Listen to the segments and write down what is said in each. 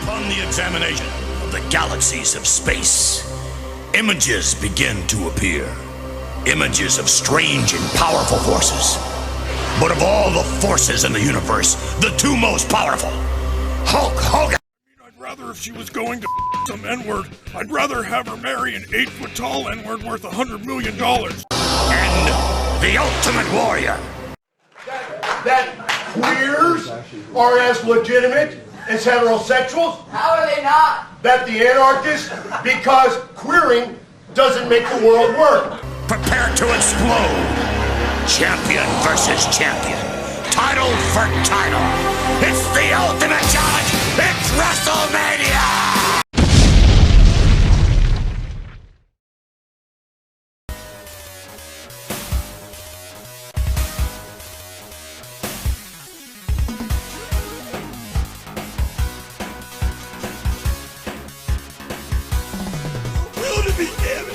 Upon the examination of the galaxies of space, images begin to appear. Images of strange and powerful forces. But of all the forces in the universe, the two most powerful, Hulk Hogan. I'd rather if she was going to some N-word, I'd rather have her marry an 8-foot-tall N-word worth $100 million. And the Ultimate Warrior. That queers are as legitimate as heterosexuals? How are they not? That the anarchists, because queering doesn't make the world work. Prepare to explode. Champion versus champion. Title for title. It's the ultimate challenge. It's Wrestlemania! Will to be damn it!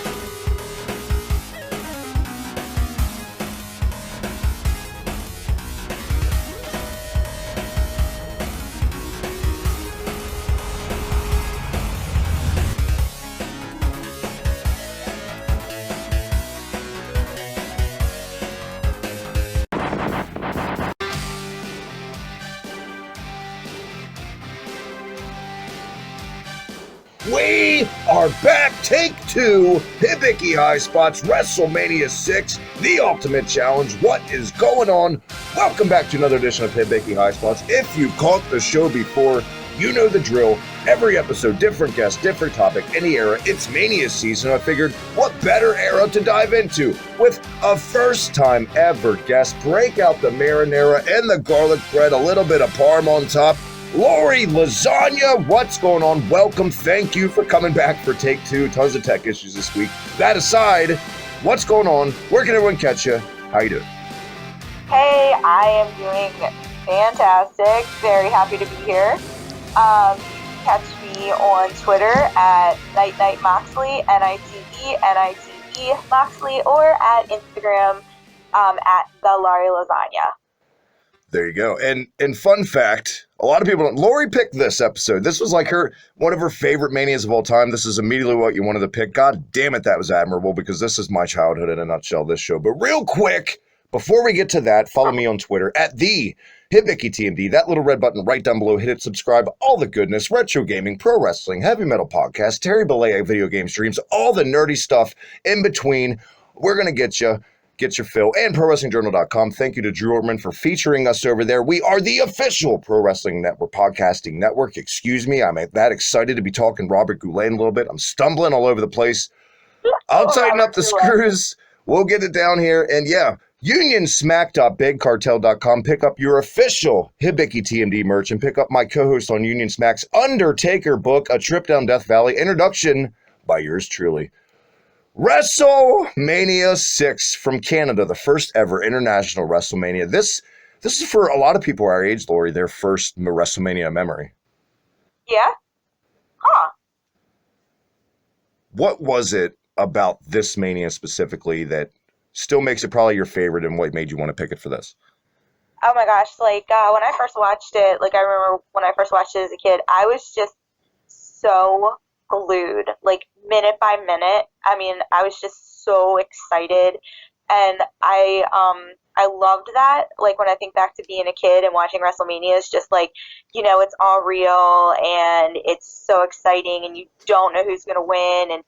We are back, take two, Hibiki Highspots, WrestleMania 6, the Ultimate Challenge. What is going on? Welcome back to another edition of Hibiki Highspots. If you've caught the show before, you know the drill. Every episode, different guest, different topic, any era. It's Mania season. I figured, what better era to dive into with a first-time ever guest. Break out the marinara and the garlic bread, a little bit of parm on top. Laurie Lasagna, what's going on? Welcome. Thank you for coming back for take two. Tons of tech issues this week. That aside, what's going on? Where can everyone catch you? How you doing? Hey, I am doing fantastic. Very happy to be here. You can catch me on Twitter at NightNightMoxley, NITE Moxley, or at Instagram at the Laurie Lasagna. There you go. And fun fact, a lot of people don't. Laurie picked this episode. This was like one of her favorite Manias of all time. This is immediately what you wanted to pick. God damn it, that was admirable, because this is my childhood in a nutshell, this show. But real quick, before we get to that, follow me on Twitter at the Hibiki TMD. That little red button right down below. Hit it, subscribe. All the goodness, retro gaming, pro wrestling, heavy metal podcast, Terry Bollea video game streams, all the nerdy stuff in between. We're going to get your fill, and ProWrestlingJournal.com. Thank you to Drew Ortman for featuring us over there. We are the official Pro Wrestling Network podcasting network. Excuse me, I'm that excited to be talking Robert Goulet in a little bit. I'm stumbling all over the place. I'll tighten up the screws. We'll get it down here. And yeah, UnionSmack.BigCartel.com. Pick up your official Hibiki TMD merch and pick up my co-host on Union Smack's Undertaker book, A Trip Down Death Valley, introduction by yours truly. WrestleMania 6 from Canada, the first ever international WrestleMania. This is for a lot of people our age, Laurie, their first WrestleMania memory. Yeah? Huh. What was it about this Mania specifically that still makes it probably your favorite, and what made you want to pick it for this? Oh my gosh, when I first watched it, I remember when I first watched it as a kid, I was just so glued, minute by minute. I mean, I was just so excited, and I loved that. When I think back to being a kid and watching WrestleMania, it's just it's all real, and it's so exciting, and you don't know who's gonna win, and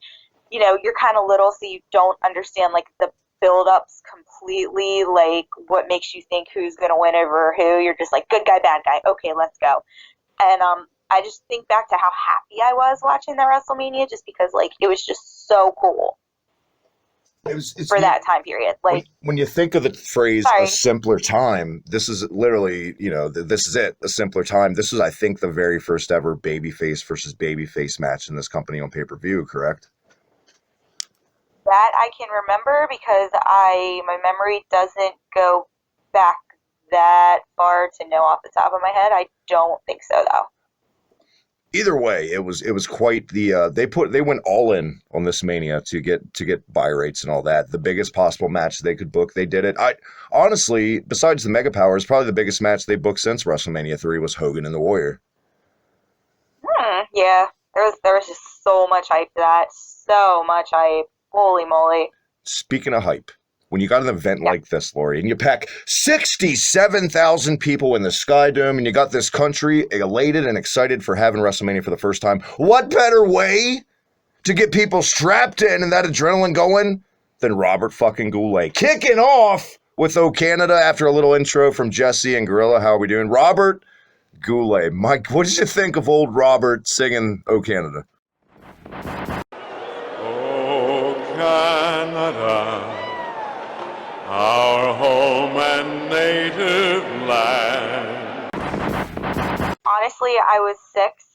you're kind of little, so you don't understand the build-ups completely, what makes you think who's gonna win over who. You're just good guy, bad guy, okay, let's go. And I just think back to how happy I was watching the WrestleMania, just because it was just so cool. It's for that time period. When you think of the phrase sorry. A simpler time, this is literally, this is it, a simpler time. This was, I think, the very first ever babyface versus babyface match in this company on pay-per-view, correct? That I can remember, because my memory doesn't go back that far to know off the top of my head. I don't think so, though. Either way, it was quite the they went all in on this Mania to get buy rates and all that. The biggest possible match they could book, they did it. I honestly, besides the Mega Powers, probably the biggest match they booked since WrestleMania 3 was Hogan and the Warrior. Yeah, there was just so much hype to that. So much hype. Holy moly. Speaking of hype, when you got an event Yeah. like this, Laurie, and you pack 67,000 people in the Sky Dome, and you got this country elated and excited for having WrestleMania for the first time, what better way to get people strapped in and that adrenaline going than Robert fucking Goulet? Kicking off with O Canada after a little intro from Jesse and Gorilla. How are we doing? Robert Goulet. Mike, what did you think of old Robert singing O Canada? Oh, Canada, our home and native land. Honestly, I was 6,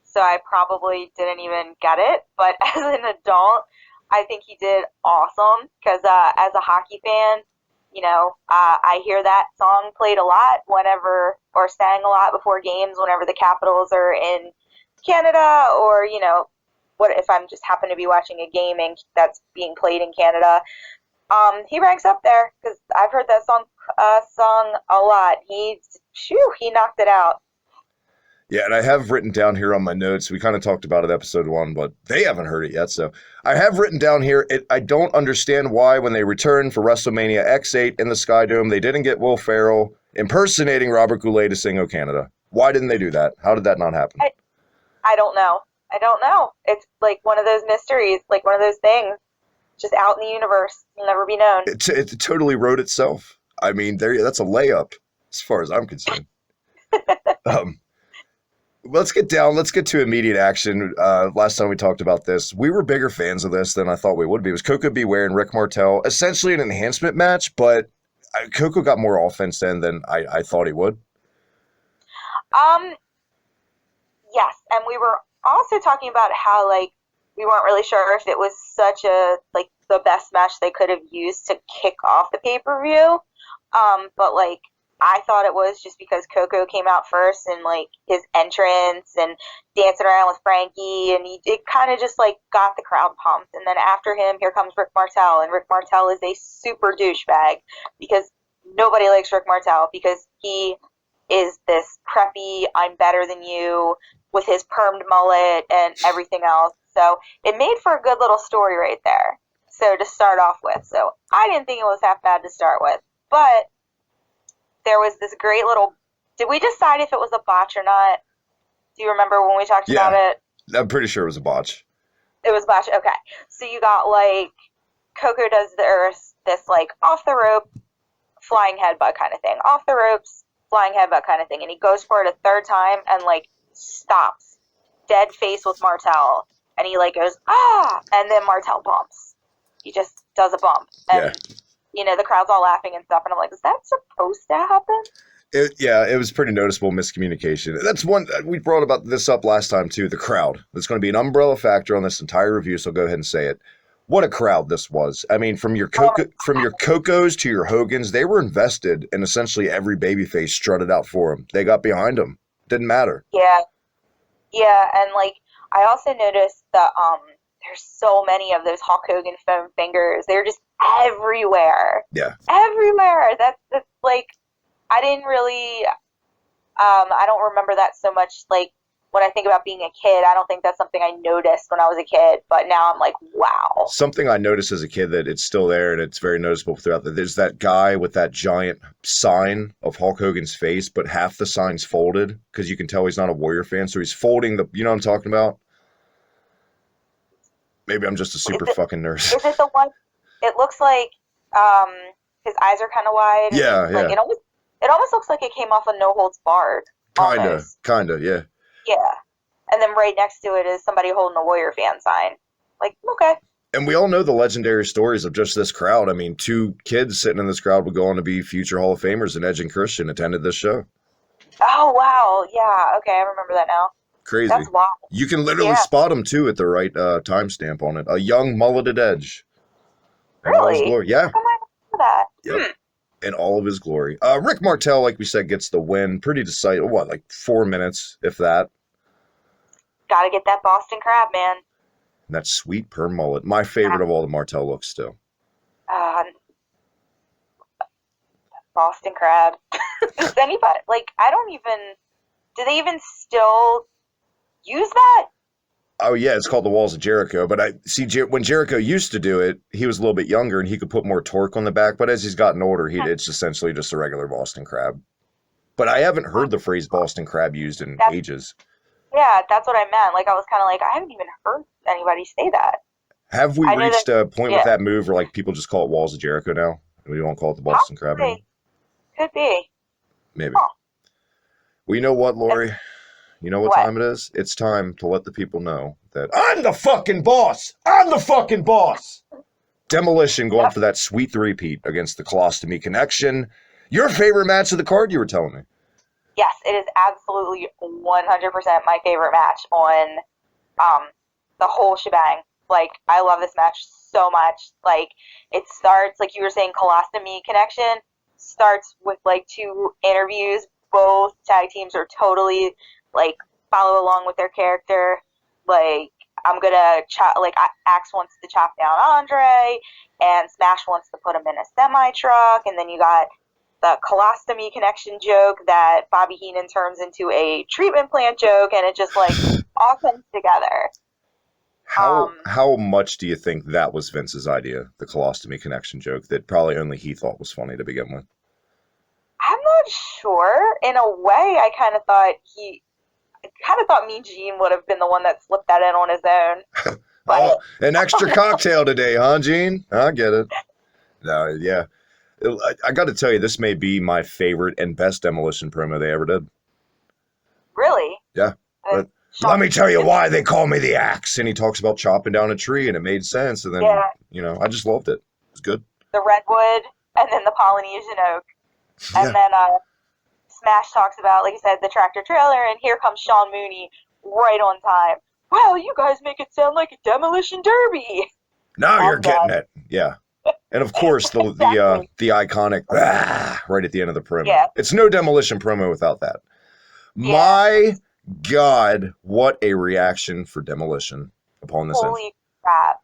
so I probably didn't even get it. But as an adult, I think he did awesome because as a hockey fan, I hear that song played a lot whenever, or sang a lot before games whenever the Capitals are in Canada, or, what if I'm just happen to be watching a game that's being played in Canada. He ranks up there because I've heard that song sung a lot. He knocked it out. Yeah, and I have written down here on my notes, we kind of talked about it episode 1, but they haven't heard it yet, so I have written down here, I don't understand why when they returned for WrestleMania X8 in the Sky Dome, they didn't get Will Ferrell impersonating Robert Goulet to sing O Canada. Why didn't they do that? How did that not happen? I don't know. It's like one of those mysteries, like one of those things, just out in the universe, will never be known. It totally wrote itself. I mean, that's a layup, as far as I'm concerned. Let's get to immediate action. Last time we talked about this, we were bigger fans of this than I thought we would be. It was Coco Beware and Rick Martel, essentially an enhancement match, but Coco got more offense than I thought he would. Yes, and we were also talking about how, like, we weren't really sure if it was such the best match they could have used to kick off the pay-per-view. But, like, I thought it was just because Coco came out first and, like, his entrance and dancing around with Frankie, and it kind of just, like, got the crowd pumped. And then after him, here comes Rick Martel, and Rick Martel is a super douchebag because nobody likes Rick Martel because he is this preppy, I'm better than you, with his permed mullet and everything else. So it made for a good little story right there. So to start off with. So I didn't think it was half bad to start with. But there was this great little... Did we decide if it was a botch or not? Do you remember when we talked about it? I'm pretty sure it was a botch. It was a botch? Okay. So you got, like, Coco does this, like, off the rope, flying headbutt kind of thing. Off the ropes, flying headbutt kind of thing. And he goes for it a third time and, like, stops. Dead face with Martel. And he, like, goes, ah! And then Martel bumps. He just does a bump. And, the crowd's all laughing and stuff. And I'm like, is that supposed to happen? It was pretty noticeable miscommunication. That's one, we brought about this up last time too, the crowd. There's going to be an umbrella factor on this entire review, so I'll go ahead and say it. What a crowd this was. I mean, from your Cocos to your Hogans, they were invested in essentially every babyface strutted out for them. They got behind them. Didn't matter. Yeah. Yeah, and, like, I also noticed that there's so many of those Hulk Hogan foam fingers. They're just everywhere. Yeah. Everywhere. That's like, I didn't really, I don't remember that so much, like, when I think about being a kid. I don't think that's something I noticed when I was a kid, but now I'm like, wow. Something I noticed as a kid that it's still there and it's very noticeable throughout. There's that guy with that giant sign of Hulk Hogan's face, but half the sign's folded because you can tell he's not a Warrior fan, so he's folding you know what I'm talking about? Maybe I'm just a super fucking nerd. Is it the one? It looks like his eyes are kind of wide. Yeah, like, yeah. It almost looks like it came off of No Holds Barred. Kinda, yeah. Yeah. And then right next to it is somebody holding a Warrior fan sign. Like, okay. And we all know the legendary stories of just this crowd. I mean, 2 kids sitting in this crowd would go on to be future Hall of Famers, and Edge and Christian attended this show. Oh, wow. Yeah, okay, I remember that now. Crazy. That's wild. You can literally spot him, too, at the right timestamp on it. A young, mulleted Edge. In all his Really? glory. Yeah. How come I don't know that? Yep. In all of his glory. Rick Martel, like we said, gets the win. Pretty decisive. What, like 4 minutes, if that? Gotta get that Boston crab, man. And that sweet perm mullet. My favorite of all the Martel looks still. Boston crab. Does anybody, like, do they even still use that? Oh yeah, it's called the Walls of Jericho. But I see when Jericho used to do it, he was a little bit younger and he could put more torque on the back. But as he's gotten older, it's essentially just a regular Boston Crab. But I haven't heard the phrase Boston Crab used in ages. Yeah, that's what I meant. Like, I was kind of like, I haven't even heard anybody say that. Have we reached a point with that move where like people just call it Walls of Jericho now? We won't call it the Boston Crab anymore? Could be. Maybe. Huh. Well, you know what, Laurie? You know what time it is? It's time to let the people know that I'm the fucking boss! I'm the fucking boss! Demolition going for that sweet three-peat against the Colostomy Connection. Your favorite match of the card, you were telling me. Yes, it is absolutely 100% my favorite match on the whole shebang. Like, I love this match so much. Like, it starts, like you were saying, Colostomy Connection starts with, like, 2 interviews. Both tag teams are totally, like, follow along with their character. Like, I'm gonna chop, like, Axe wants to chop down Andre, and Smash wants to put him in a semi-truck, and then you got the Colostomy Connection joke that Bobby Heenan turns into a treatment plant joke, and it just, like, all comes together. How much do you think that was Vince's idea, the Colostomy Connection joke, that probably only he thought was funny to begin with? I'm not sure. In a way, I kind of thought Mean Gene would have been the one that slipped that in on his own. Oh, an extra cocktail today, huh, Gene? I get it. No, yeah. I got to tell you, this may be my favorite and best Demolition promo they ever did. Really? Yeah. But let me tell you why they call me the Axe. And he talks about chopping down a tree, and it made sense. And then, I just loved it. It was good. The redwood, and then the Polynesian oak. Yeah. And then Smash talks about, like you said, the tractor trailer, and here comes Sean Mooney right on time. Wow, you guys make it sound like a demolition derby. Now you're getting it. Yeah. And of course, the iconic right at the end of the promo. Yeah. It's no Demolition promo without that. Yeah. My God, what a reaction for Demolition upon this. Holy crap.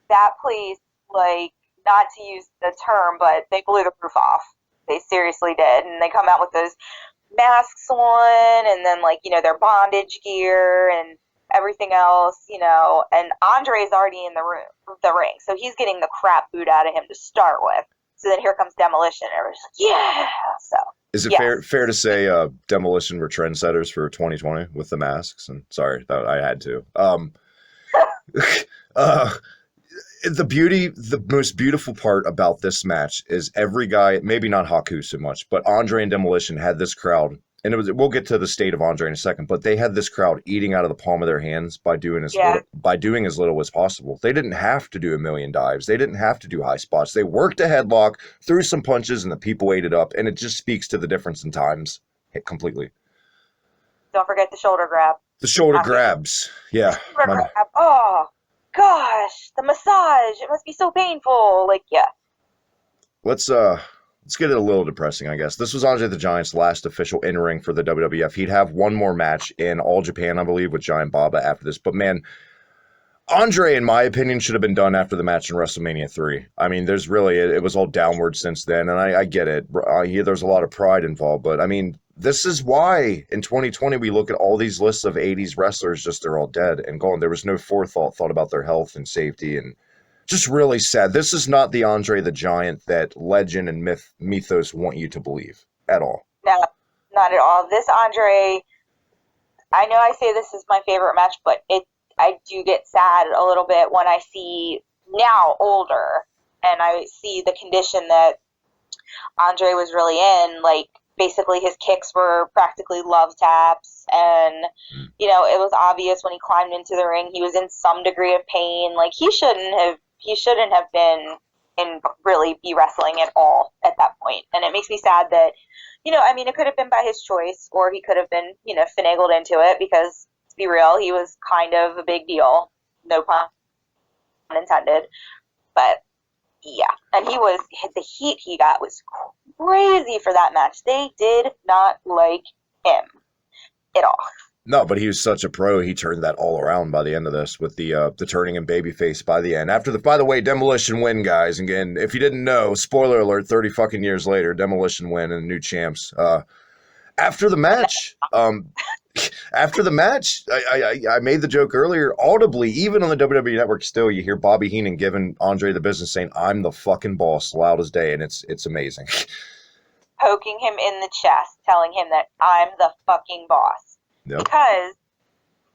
That place, like, not to use the term, but they blew the roof off. They seriously did. And they come out with those masks on, and then, like, their bondage gear and everything else, and Andre's already in the ring, so he's getting the crap boot out of him to start with. So then here comes Demolition, and everybody's like, yeah! So is it fair to say Demolition were trendsetters for 2020 with the masks? And sorry, I had to. The most beautiful part about this match is every guy, maybe not Haku so much, but Andre and Demolition had this crowd, and we'll get to the state of Andre in a second, but they had this crowd eating out of the palm of their hands by doing as little as possible. They didn't have to do a million dives. They didn't have to do high spots. They worked a headlock, threw some punches, and the people ate it up, and it just speaks to the difference in times completely. Don't forget the shoulder grab. The shoulder grabs. Yeah. Grab. Oh, gosh, the massage. It must be so painful. Like, yeah. Let's get it a little depressing, I guess. This was Andre the Giant's last official in-ring for the WWF. He'd have one more match in All Japan, I believe, with Giant Baba after this. But, man, Andre, in my opinion, should have been done after the match in WrestleMania 3. I mean, it was all downward since then, and I get it. There's a lot of pride involved. But, I mean, this is why in 2020 we look at all these lists of 80s wrestlers, they're all dead and gone. There was no thought about their health and safety, and just really sad. This is not the Andre the Giant that legend and mythos want you to believe at all. No, not at all. This Andre, I know I say this is my favorite match, but I do get sad a little bit when I see now older and I see the condition that Andre was really in. Like, basically his kicks were practically love taps, and it was obvious when he climbed into the ring he was in some degree of pain. Like, he shouldn't have been in really be wrestling at all at that point. And it makes me sad that, it could have been by his choice, or he could have been, finagled into it, because to be real, he was kind of a big deal. No pun intended. But yeah. And the heat he got was crazy for that match. They did not like him at all. No, but he was such a pro. He turned that all around by the end of this with the turning him babyface by the end. By the way, Demolition win, guys. Again, if you didn't know, spoiler alert, 30 fucking years later, Demolition win and new champs. After the match, After the match, I made the joke earlier, audibly, even on the WWE Network still, you hear Bobby Heenan giving Andre the business saying, I'm the fucking boss, loud as day, and it's amazing. Poking him in the chest, telling him that I'm the fucking boss. Yep. Because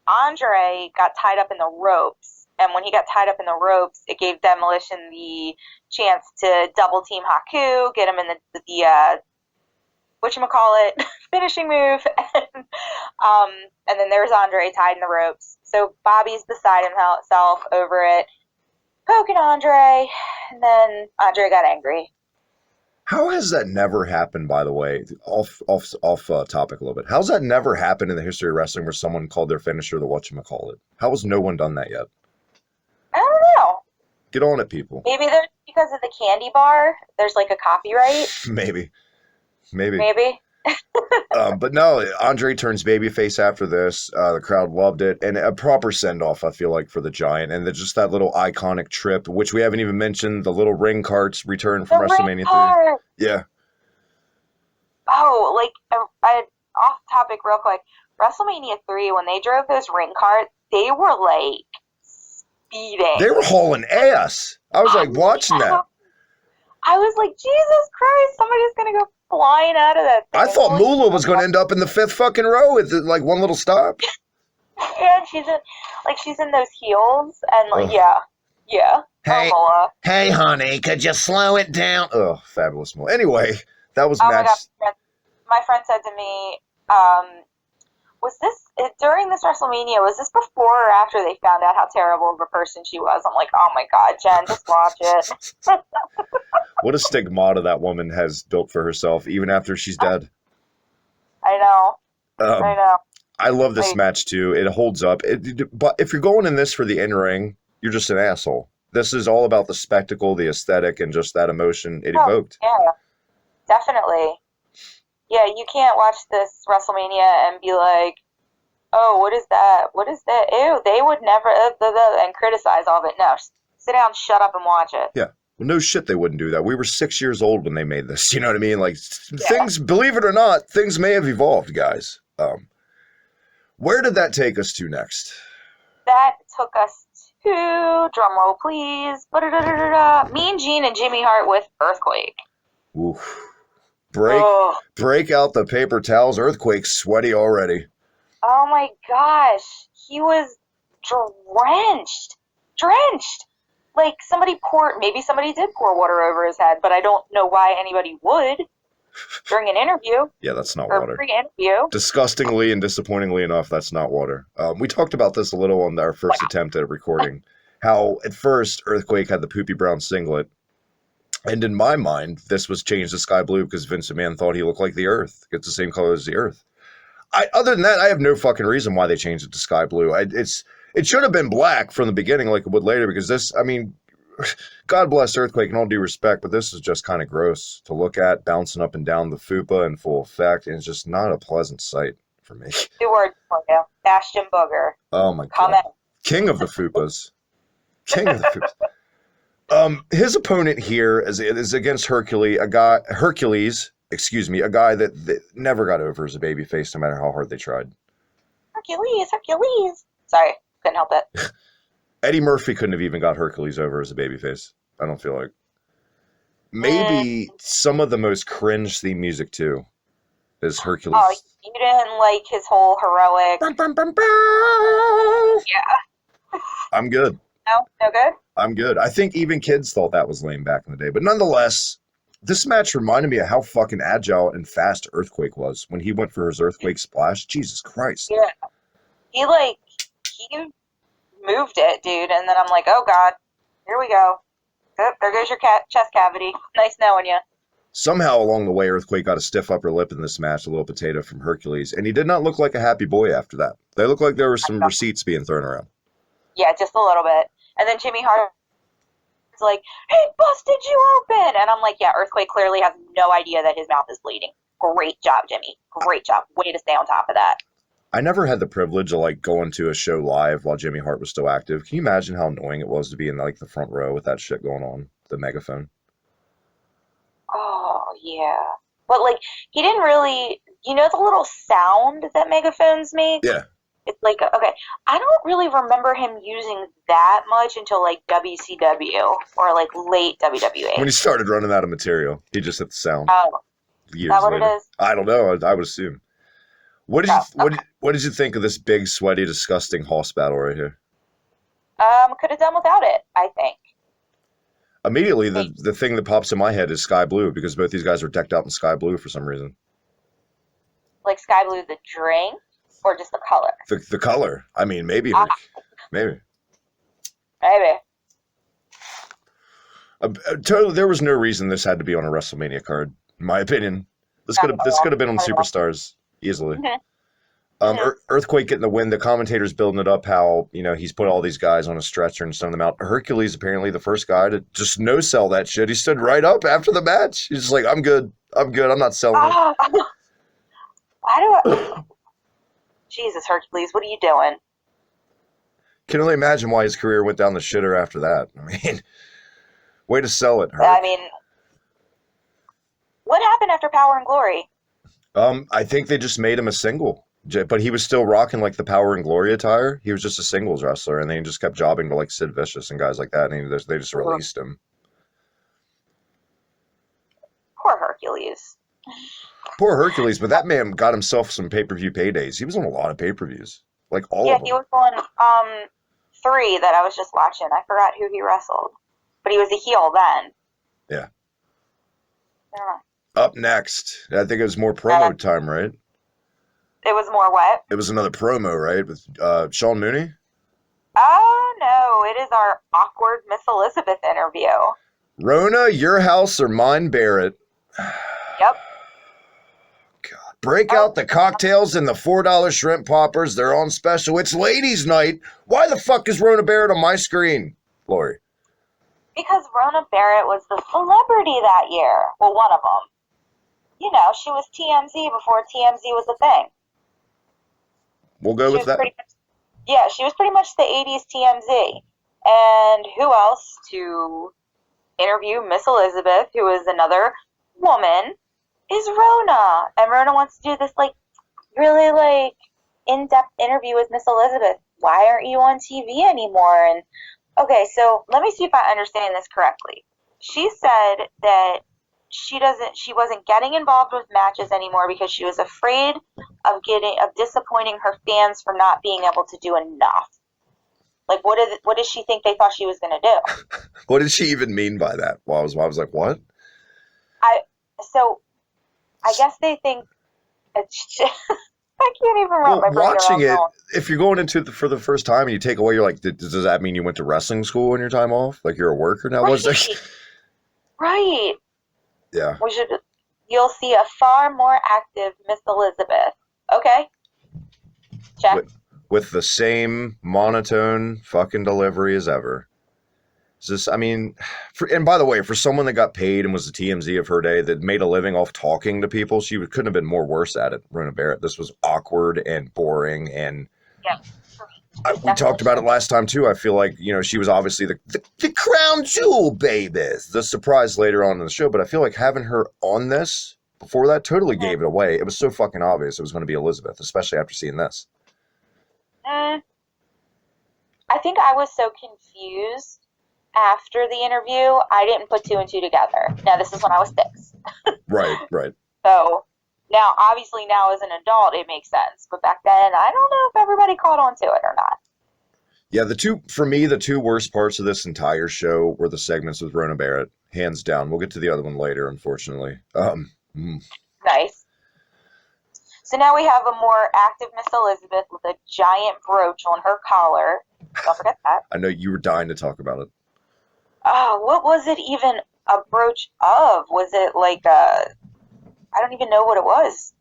Andre got tied up in the ropes, and when he got tied up in the ropes, it gave Demolition the chance to double team Haku, get him in the whatchamacallit, finishing move, and then there's Andre tied in the ropes. So Bobby's beside himself over it, poking Andre, and then Andre got angry. How has that never happened, by the way, off topic a little bit, how's that never happened in the history of wrestling where someone called their finisher the whatchamacallit? How has no one done that yet? I don't know. Get on it, people. Maybe there's, because of the candy bar, there's like a copyright? Maybe. But no, Andre turns babyface after this. The crowd loved it, and a proper send-off, I feel like, for the Giant, and just that little iconic trip, which we haven't even mentioned, the little ring carts return from WrestleMania 3. Yeah. Oh, like, I off topic real quick. WrestleMania 3, when they drove those ring carts, they were like speeding. They were hauling ass. I was like watching that. I was like, Jesus Christ, somebody's gonna go flying out of that thing. I thought Moolah was going to end up in the 5th fucking row with like one little stop. Yeah, she's in those heels, and like, yeah. Hey, honey, could you slow it down? Oh, fabulous Moolah. Anyway, that was match. My God, my friend said to me, was this during this WrestleMania? Was this before or after they found out how terrible of a person she was? I'm like, oh my God, Jen, just watch it. What a stigmata that woman has built for herself, even after she's dead. I know. I love this match too. It holds up. But if you're going in this for the in-ring, you're just an asshole. This is all about the spectacle, the aesthetic, and just that emotion it evoked. Yeah, definitely. Yeah, you can't watch this WrestleMania and be like, oh, what is that? What is that? Ew, they would never, and criticize all of it. No, sit down, shut up, and watch it. Yeah. Well, no shit, they wouldn't do that. We were 6 years old when they made this. You know what I mean? Like, things, believe it or not, things may have evolved, guys. Where did that take us to next? That took us to, drumroll please, Mean Gene and Jimmy Hart with Earthquake. Oof. Break out the paper towels. Earthquake's sweaty already. Oh my gosh. He was drenched. Like maybe somebody did pour water over his head, but I don't know why anybody would during an interview. Yeah, that's not water. Pre-interview. Disgustingly and disappointingly enough, that's not water. We talked about this a little on our first attempt at recording. How at first Earthquake had the poopy brown singlet, and in my mind, this was changed to sky blue because Vince McMahon thought he looked like the Earth. It's the same color as the Earth. Other than that, I have no fucking reason why they changed it to sky blue. It should have been black from the beginning like it would later, because this, I mean, God bless Earthquake in all due respect, but this is just kind of gross to look at, bouncing up and down the fupa in full effect, and it's just not a pleasant sight for me. 2 words for you. Bastion Booger. Oh my God. King of the fupas. King of the fupas. His opponent here is against Hercules, a guy that never got over as a babyface, no matter how hard they tried. Hercules. Sorry, couldn't help it. Eddie Murphy couldn't have even got Hercules over as a babyface. I don't feel like. Maybe some of the most cringe theme music too is Hercules. Oh, you didn't like his whole heroic. Yeah. I'm good. No good? I'm good. I think even kids thought that was lame back in the day. But nonetheless, this match reminded me of how fucking agile and fast Earthquake was when he went for his Earthquake splash. Jesus Christ. Yeah. He moved it, dude. And then I'm like, oh, God. Here we go. Oh, there goes your chest cavity. Nice knowing you. Somehow along the way, Earthquake got a stiff upper lip in this match, a little potato from Hercules. And he did not look like a happy boy after that. They looked like there were some receipts being thrown around. Yeah, just a little bit. And then Jimmy Hart's like, hey, busted you open. And I'm like, yeah, Earthquake clearly has no idea that his mouth is bleeding. Great job, Jimmy. Great job. Way to stay on top of that. I never had the privilege of like going to a show live while Jimmy Hart was still active. Can you imagine how annoying it was to be in like the front row with that shit going on? The megaphone. Oh, yeah. But like, he didn't really you know the little sound that megaphones make? Yeah. It's like, okay, I don't really remember him using that much until like WCW or like late WWE. When he started running out of material, he just hit the sound. Oh, is that what later. it is? I don't know. I would assume. What did Oh, you what did you think of this big, sweaty, disgusting hoss battle right here? Could have done without it, I think. Immediately, the thing that pops in my head is sky blue because both these guys were decked out in sky blue for some reason. Like Sky Blue the drink or just the color? The color. I mean, maybe. Maybe. Maybe. Totally, there was no reason this had to be on a WrestleMania card, in my opinion. This could have been on Superstars easily. Mm-hmm. Earthquake getting the win. The commentators building it up how, he's put all these guys on a stretcher and sent them out. Hercules, apparently the first guy to just no-sell that shit. He stood right up after the match. He's just like, I'm good. I'm not selling it. Why do I... Jesus, Hercules, what are you doing? Can only imagine why his career went down the shitter after that. I mean, way to sell it, Herc. I mean, what happened after Power and Glory? I think they just made him a single. But he was still rocking like the Power and Glory attire. He was just a singles wrestler, and they just kept jobbing to like Sid Vicious and guys like that, and they just released him. Poor Hercules. Poor Hercules, but that man got himself some pay-per-view paydays. He was on a lot of pay-per-views, like all of them. Yeah, he was on 3 that I was just watching. I forgot who he wrestled, but he was a heel then. Yeah. Yeah. Up next, I think it was more promo time, right? It was more what? It was another promo, right, with Sean Mooney? Oh, no. It is our awkward Miss Elizabeth interview. Rona, your house or mine, Barrett. Yep. God. Break out the cocktails and the $4 shrimp poppers. They're on special. It's ladies' night. Why the fuck is Rona Barrett on my screen, Laurie? Because Rona Barrett was the celebrity that year. Well, one of them. She was TMZ before TMZ was a thing. We'll go with that. She was pretty much the 80s TMZ. And who else to interview Miss Elizabeth, who is another woman, is Rona. And Rona wants to do this, really, in-depth interview with Miss Elizabeth. Why aren't you on TV anymore? And, okay, so let me see if I understand this correctly. She said that she wasn't getting involved with matches anymore because she was afraid of disappointing her fans for not being able to do enough. Like, what does she think they thought she was going to do? What did she even mean by that? Well, I was like, what? I guess they think I can't even wrap my brain watching around it, if you're going into it for the first time and you take away, you're like, does that mean you went to wrestling school in your time off? Like you're a worker now? Right. Right. Yeah. You'll see a far more active Miss Elizabeth. Okay. Check. With the same monotone fucking delivery as ever. And by the way, for someone that got paid and was the TMZ of her day that made a living off talking to people, she couldn't have been more worse at it, Rona Barrett. This was awkward and boring and... Yeah. We talked about it last time too. I feel like, she was obviously the crown jewel, baby. The surprise later on in the show, but I feel like having her on this before that totally gave it away. It was so fucking obvious it was going to be Elizabeth, especially after seeing this. I think I was so confused after the interview, I didn't put 2 and 2 together. Now, this is when I was 6. Right. So, now, obviously, now as an adult, it makes sense. But back then, I don't know if everybody caught on to it or not. Yeah, the two worst parts of this entire show were the segments with Rona Barrett, hands down. We'll get to the other one later, unfortunately. Nice. So now we have a more active Miss Elizabeth with a giant brooch on her collar. Don't forget that. I know you were dying to talk about it. Oh, what was it even a brooch of? Was it like I don't even know what it was.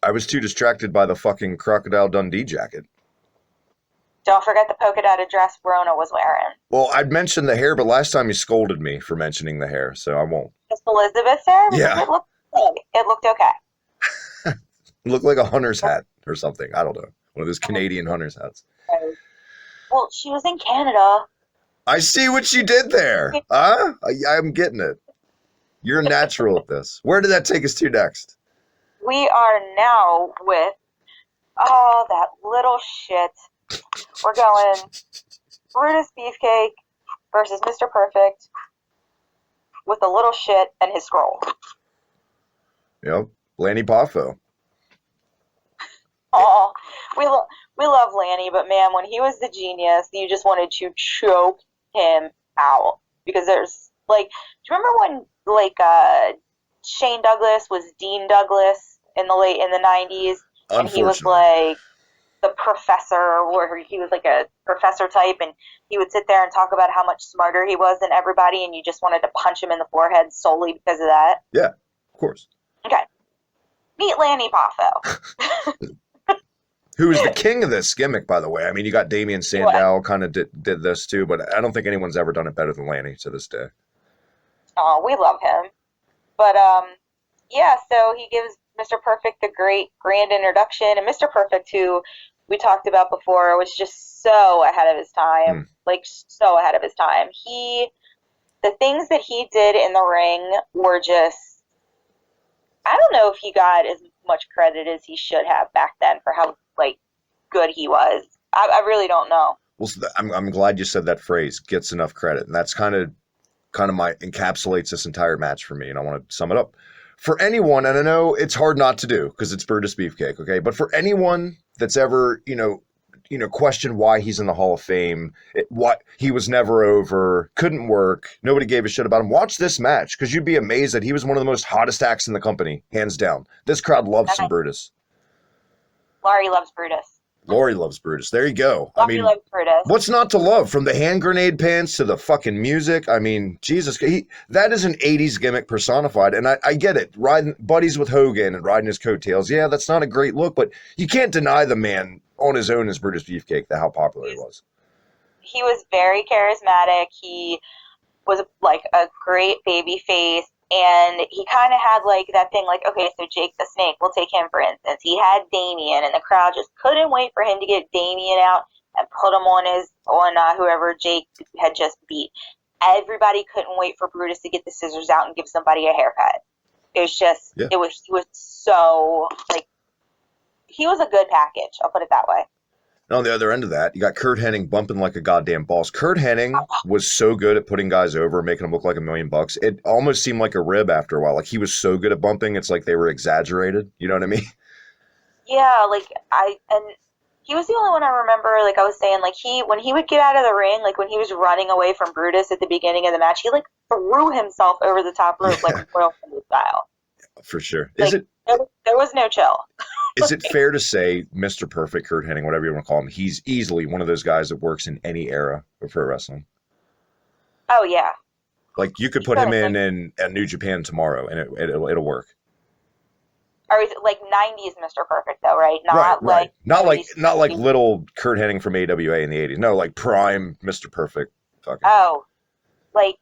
I was too distracted by the fucking Crocodile Dundee jacket. Don't forget the polka dotted dress Rona was wearing. Well, I'd mentioned the hair, but last time you scolded me for mentioning the hair, so I won't. Miss Elizabeth's hair? Yeah. It looked okay. It looked like a hunter's hat or something. I don't know. One of those Canadian hunter's hats. Right. Well, she was in Canada. I see what you did there. Huh? I'm getting it. You're a natural at this. Where did that take us to next? we are now with, oh, that little shit. We're going Brutus Beefcake versus Mr. Perfect with the little shit and his scroll. Yep, Lanny Poffo. Oh, we love Lanny, but man, when he was the genius, you just wanted to choke him out. Because there's, like, do you remember when, like, Shane Douglas was Dean Douglas in the 90s? And he was, like, the professor, where he was, like, a professor type, and he would sit there and talk about how much smarter he was than everybody, and you just wanted to punch him in the forehead solely because of that? Yeah, of course. Okay. Meet Lanny Poffo. Who is the king of this gimmick, by the way. I mean, you got Damian Sandow kind of did this too, but I don't think anyone's ever done it better than Lanny to this day. Oh, we love him. But, yeah, so he gives Mr. Perfect the great grand introduction, and Mr. Perfect, who we talked about before, was just so ahead of his time. Like, so ahead of his time. The things that he did in the ring were just, I don't know if he got as much credit as he should have back then for how, like, good he was. I really don't know. Well, so I'm glad you said that phrase, gets enough credit. And that's kind of encapsulates this entire match for me. And I want to sum it up. For anyone, and I know it's hard not to do because it's Brutus Beefcake, okay? But for anyone that's ever, questioned why he's in the Hall of Fame, what he was never over, couldn't work, nobody gave a shit about him, watch this match because you'd be amazed that he was one of the most hottest acts in the company, hands down. This crowd loves some Brutus. Laurie loves Brutus. Laurie loves Brutus. There you go. Laurie loves Brutus. What's not to love? From the hand grenade pants to the fucking music. I mean, Jesus, that is an 80s gimmick personified. And I get it. Riding buddies with Hogan and riding his coattails. Yeah, that's not a great look, but you can't deny the man on his own as Brutus Beefcake, how popular he was. He was very charismatic. He was like a great baby face. And he kind of had, like, that thing, like, okay, so Jake the Snake, we'll take him, for instance. He had Damien, and the crowd just couldn't wait for him to get Damien out and put him on whoever Jake had just beat. Everybody couldn't wait for Brutus to get the scissors out and give somebody a haircut. It was just, he was so, like, he was a good package, I'll put it that way. And on the other end of that, you got Curt Hennig bumping like a goddamn boss. Curt Hennig was so good at putting guys over, making them look like $1 million. It almost seemed like a rib after a while. Like, he was so good at bumping, it's like they were exaggerated. You know what I mean? Yeah, like, and he was the only one I remember, like I was saying, like, when he would get out of the ring, like, when he was running away from Brutus at the beginning of the match, he, like, threw himself over the top rope, like Royal Rumble style. For sure. Like, there was no chill. Is it fair to say Mr. Perfect, Curt Hennig, whatever you want to call him, he's easily one of those guys that works in any era of pro wrestling? Oh, yeah. Like, you could put him in New Japan tomorrow, and it'll work. Or is it like 90s Mr. Perfect, though, right? Right. Not like little Curt Hennig from AWA in the 80s. No, like prime Mr. Perfect. Oh, like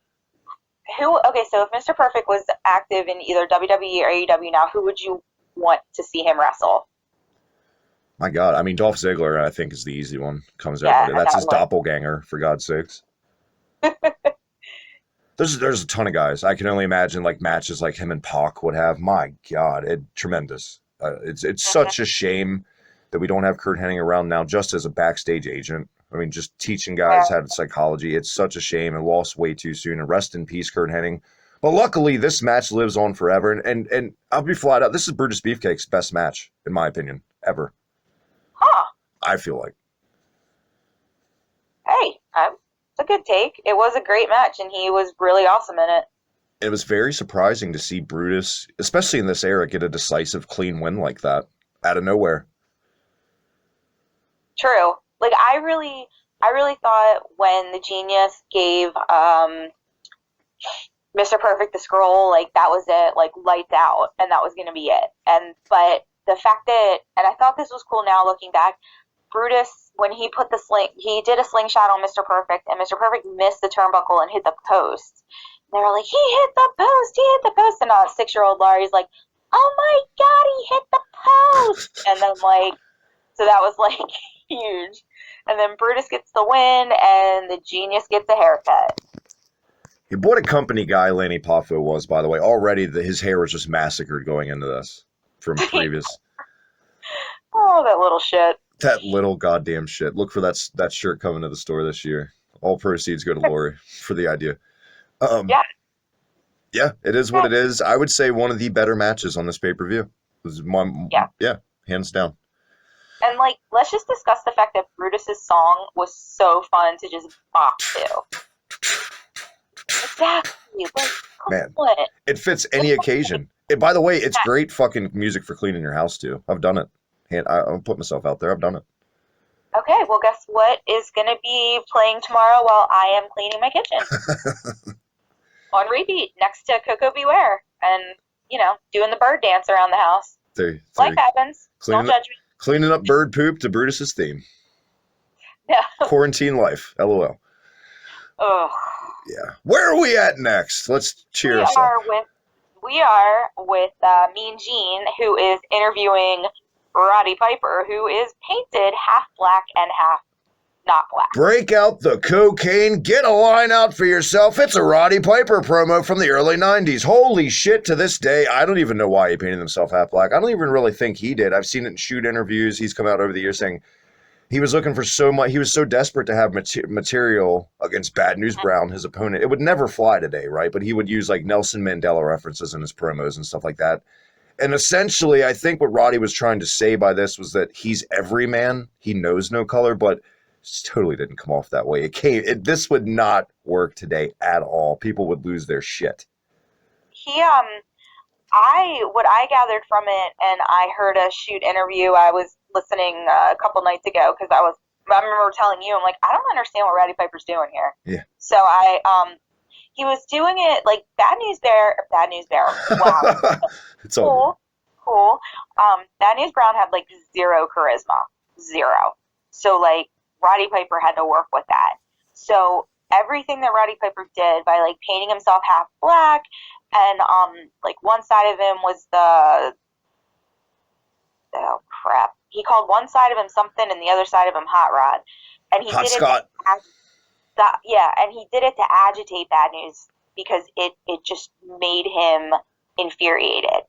who? Okay, so if Mr. Perfect was active in either WWE or AEW now, who would you want to see him wrestle? My God, I mean, Dolph Ziggler, I think, is the easy one. Comes out. That's his doppelganger, for God's sakes. There's a ton of guys. I can only imagine like matches like him and Pac would have. My God, tremendous. It's such a shame that we don't have Curt Hennig around now, just as a backstage agent. I mean, just teaching guys how to psychology. It's such a shame, and lost way too soon. And rest in peace, Curt Hennig. But luckily, this match lives on forever. And I'll be flat out. This is Brutus Beefcake's best match, in my opinion, ever. Huh. I feel like. Hey, it's a good take. It was a great match, and he was really awesome in it. It was very surprising to see Brutus, especially in this era, get a decisive, clean win like that out of nowhere. True. Like, I really thought when the Genius gave Mr. Perfect the scroll, like, that was it, like, lights out, and that was going to be it. But the fact that, and I thought this was cool now looking back, Brutus, when he put he did a slingshot on Mr. Perfect, and Mr. Perfect missed the turnbuckle and hit the post. And they were like, he hit the post, and 6-year-old Laurie's like, oh my God, he hit the post! And then, like, so that was, like, huge. And then Brutus gets the win, and the Genius gets a haircut. What a company guy Lanny Poffo was, by the way. Already his hair was just massacred going into this. from previous. Oh, that little shit. That little goddamn shit. Look for that shirt coming to the store this year. All proceeds go to Laurie for the idea. Yeah. Yeah, it is what it is. I would say one of the better matches on this pay-per-view. Yeah, hands down. And, like, let's just discuss the fact that Brutus's song was so fun to just bop to. Exactly. Like, man, it fits any occasion. By the way, it's great fucking music for cleaning your house, too. I've done it. I'll put myself out there. I've done it. Okay, well, guess what is going to be playing tomorrow while I am cleaning my kitchen? On repeat, next to Coco Beware, and, doing the bird dance around the house. Life happens. Don't judge me. Cleaning up bird poop to Brutus's theme. Yeah. Quarantine life. LOL. Oh. Yeah. Where are we at next? Let's cheer us up. We are with Mean Gene, who is interviewing Roddy Piper, who is painted half black and half not black. Break out the cocaine, get a line out for yourself. It's a Roddy Piper promo from the early 90s. Holy shit, to this day, I don't even know why he painted himself half black. I don't even really think he did. I've seen it in shoot interviews. He's come out over the years saying he was looking for so much. He was so desperate to have material against Bad News Brown, his opponent. It would never fly today, right? But he would use like Nelson Mandela references in his promos and stuff like that. And essentially, I think what Roddy was trying to say by this was that he's every man. He knows no color, but it totally didn't come off that way. This would not work today at all. People would lose their shit. What I gathered from it, and I heard a shoot interview. I was listening a couple nights ago because I remember telling you, I'm like, I don't understand what Roddy Piper's doing here. Yeah. So he was doing it like Bad News Bear. Wow. It's all cool. Bad News Brown had like zero charisma, zero. So like Roddy Piper had to work with that. So everything that Roddy Piper did by like painting himself half black, and like one side of him was he called one side of him something and the other side of him Hot Rod, and he Hot did Scott. and he did it to agitate Bad News because it just made him infuriated.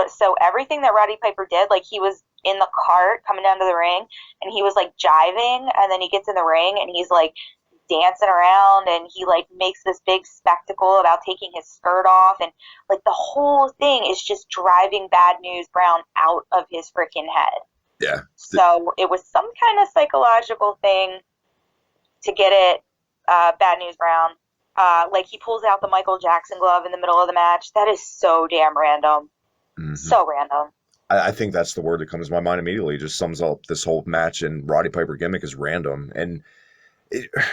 So everything that Roddy Piper did, like he was in the cart coming down to the ring and he was like jiving, and then he gets in the ring and he's like dancing around and he like makes this big spectacle about taking his skirt off, and like the whole thing is just driving Bad News Brown out of his freaking head. Yeah. So it was some kind of psychological thing to get it, Bad News Brown. Like he pulls out the Michael Jackson glove in the middle of the match. That is so damn random. Mm-hmm. So random. I think that's the word that comes to my mind immediately. It just sums up this whole match, and Roddy Piper gimmick is random. And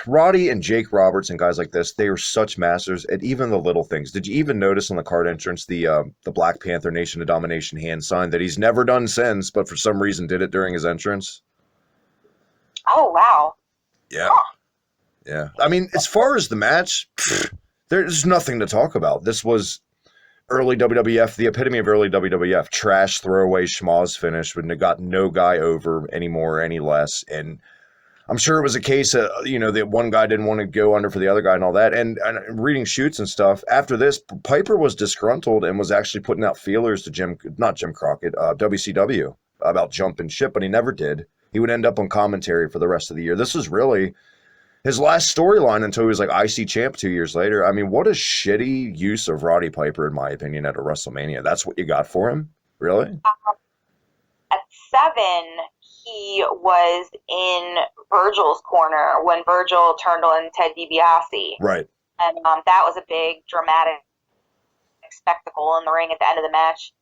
Roddy and Jake Roberts and guys like this, they are such masters at even the little things. Did you even notice on the card entrance the Black Panther Nation of Domination hand sign that he's never done since, but for some reason did it during his entrance? Oh, wow. Yeah. Yeah. I mean, as far as the match, there's nothing to talk about. This was early WWF, the epitome of early WWF. Trash, throwaway, schmoz finish when it got no guy over anymore, any less. And I'm sure it was a case of, that one guy didn't want to go under for the other guy and all that. And reading shoots and stuff, after this, Piper was disgruntled and was actually putting out feelers to not Jim Crockett, WCW, about jumping ship, but he never did. He would end up on commentary for the rest of the year. This was really his last storyline until he was like IC champ 2 years later. I mean, what a shitty use of Roddy Piper, in my opinion, at a WrestleMania. That's what you got for him? Really? At 7, he was in Virgil's corner when Virgil turned on Ted DiBiase. Right. And that was a big dramatic spectacle in the ring at the end of the match.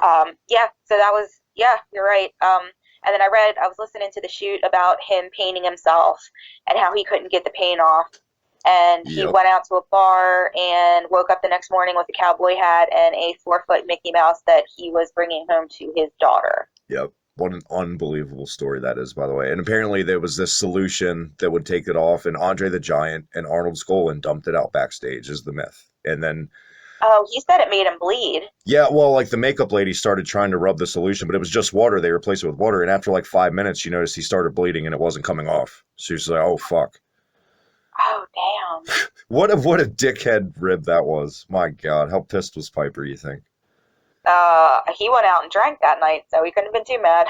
So that was, you're right. And then I was listening to the shoot about him painting himself and how he couldn't get the paint off. And he went out to a bar and woke up the next morning with a cowboy hat and a 4-foot Mickey Mouse that he was bringing home to his daughter. Yep. What an unbelievable story that is, by the way. And apparently there was this solution that would take it off, and Andre the Giant and Arnold Skolin dumped it out backstage is the myth. And then... Oh, he said it made him bleed. Yeah, well, like the makeup lady started trying to rub the solution, but it was just water. They replaced it with water. And after like 5 minutes, she noticed he started bleeding and it wasn't coming off. She was like, oh, fuck. Oh, damn. What a dickhead rib that was. My God. How pissed was Piper, you think? He went out and drank that night, so he couldn't have been too mad.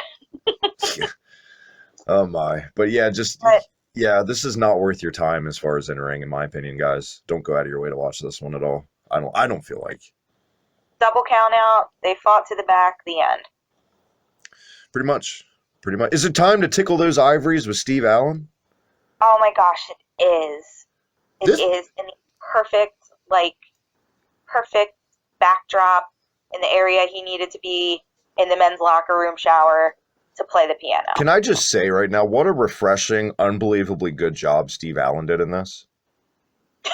Oh my. But yeah, this is not worth your time as far as in-ring, in my opinion, guys. Don't go out of your way to watch this one at all. I don't feel like. Double count out, they fought to the back, the end. Pretty much. Is it time to tickle those ivories with Steve Allen? Oh my gosh, it is. It is in the perfect backdrop in the area he needed to be in the men's locker room shower to play the piano. Can I just say right now, what a refreshing, unbelievably good job Steve Allen did in this.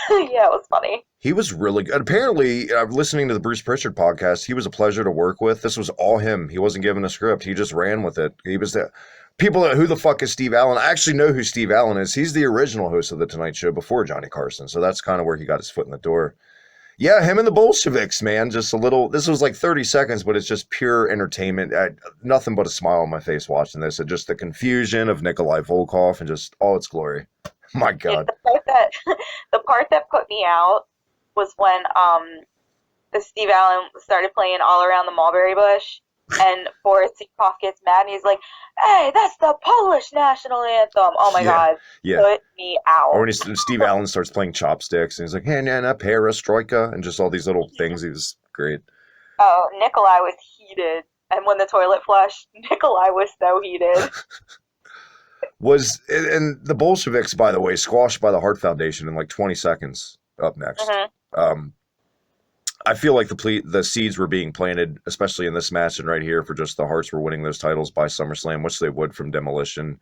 Yeah, it was funny. He was really good. Apparently, listening to the Bruce Pritchard podcast, he was a pleasure to work with. This was all him. He wasn't given a script. He just ran with it. He was the people that, who the fuck is Steve Allen? I actually know who Steve Allen is. He's the original host of The Tonight Show before Johnny Carson. So that's kind of where he got his foot in the door. Yeah, him and the Bolsheviks, man. Just a little, this was like 30 seconds, but it's just pure entertainment. Nothing but a smile on my face watching this. And just the confusion of Nikolai Volkov and just all its glory. My God. The part that put me out was when Steve Allen started playing All Around the Mulberry Bush, and Boris Zukov gets mad, and he's like, "Hey, that's the Polish national anthem." Oh my God, put me out. Or when Steve Allen starts playing chopsticks, and he's like, "Hey, Nana, perestroika," and just all these little things. He was great. Oh, Nikolai was heated, and when the toilet flushed, Nikolai was so heated. And the Bolsheviks, by the way, squashed by the Hart Foundation in like 20 seconds. Up next. Mm-hmm. I feel like the seeds were being planted, especially in this match and right here, for just the Harts were winning those titles by SummerSlam, which they would from Demolition.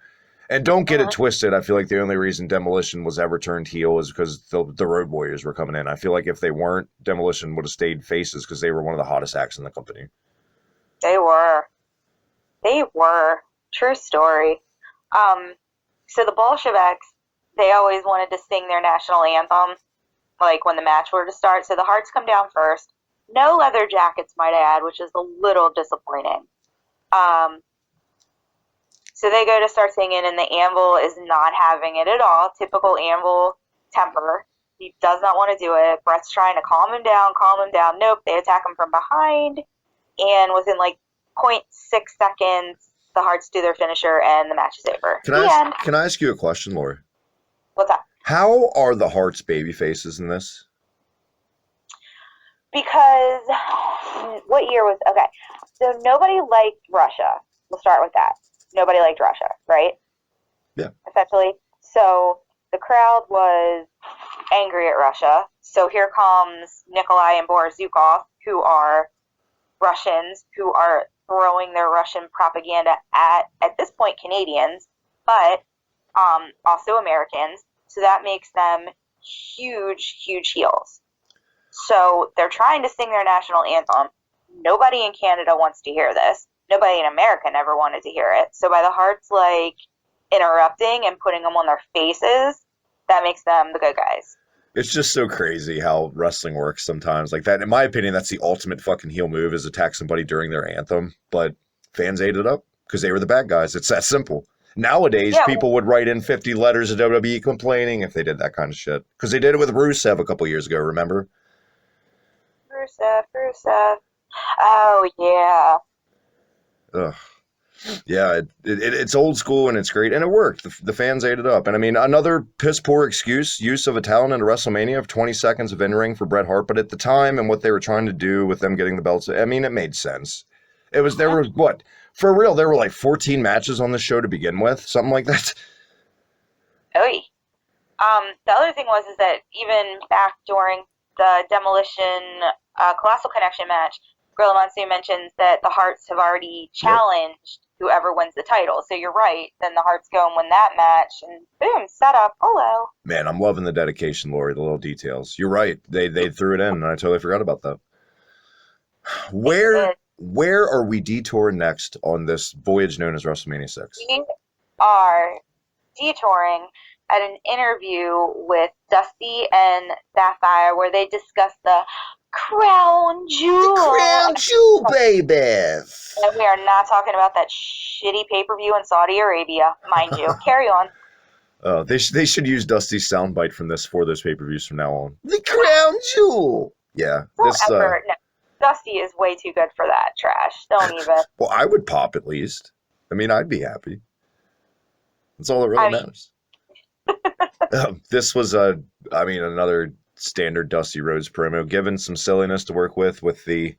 And don't get it twisted. I feel like the only reason Demolition was ever turned heel is because the Road Warriors were coming in. I feel like if they weren't, Demolition would have stayed faces because they were one of the hottest acts in the company. They were. True story. So the Bolsheviks, they always wanted to sing their national anthem, like when the match were to start. So the Harts come down first. No leather jackets, might I add, which is a little disappointing. So they go to start singing, and the Anvil is not having it at all. Typical Anvil temper. He does not want to do it. Brett's trying to calm him down. Nope, they attack him from behind. And within like 0.6 seconds, the Harts do their finisher, and the match is over. Can I ask you a question, Laurie? What's up? How are the Harts baby faces in this? Because, what year was, okay, so nobody liked Russia. We'll start with that. Nobody liked Russia, right? Yeah. Essentially. So, the crowd was angry at Russia. So here comes Nikolai and Boris Zukov, who are Russians, who are throwing their Russian propaganda at this point, Canadians, but also Americans. So that makes them huge, huge heels. So they're trying to sing their national anthem. Nobody in Canada wants to hear this. Nobody in America never wanted to hear it. So by the Harts, like, interrupting and putting them on their faces, that makes them the good guys. It's just so crazy how wrestling works sometimes. Like that, in my opinion, that's the ultimate fucking heel move, is attack somebody during their anthem. But fans ate it up because they were the bad guys. It's that simple. Nowadays, people would write in 50 letters to WWE complaining if they did that kind of shit. Because they did it with Rusev a couple years ago, remember? Rusev. Oh, yeah. Ugh. Yeah, it's old school and it's great, and it worked. The fans ate it up. And I mean, another piss poor excuse, use of a talent in a WrestleMania of 20 seconds of in-ring for Bret Hart, but at the time and what they were trying to do with them getting the belts, I mean, it made sense. There were for real, there were like 14 matches on the show to begin with, something like that. Oh, the other thing was that even back during the Demolition Colossal Connection match, Gorilla Monsoon mentions that the Harts have already challenged whoever wins the title. So you're right. Then the Harts go and win that match, and boom, set up. Hello. Man, I'm loving the dedication, Laurie, the little details. You're right. They threw it in, and I totally forgot about that. Where are we detouring next on this voyage known as WrestleMania 6? We are detouring at an interview with Dusty and Sapphire where they discuss the Crown Jewel. The Crown Jewel, baby. And we are not talking about that shitty pay-per-view in Saudi Arabia, mind you. Carry on. They should use Dusty's soundbite from this for those pay-per-views from now on. The Crown Jewel. Yeah. Don't Dusty is way too good for that trash. Don't even. Well, I would pop at least. I mean, I'd be happy. That's all that really matters. This was another standard Dusty Rhodes promo, given some silliness to work with the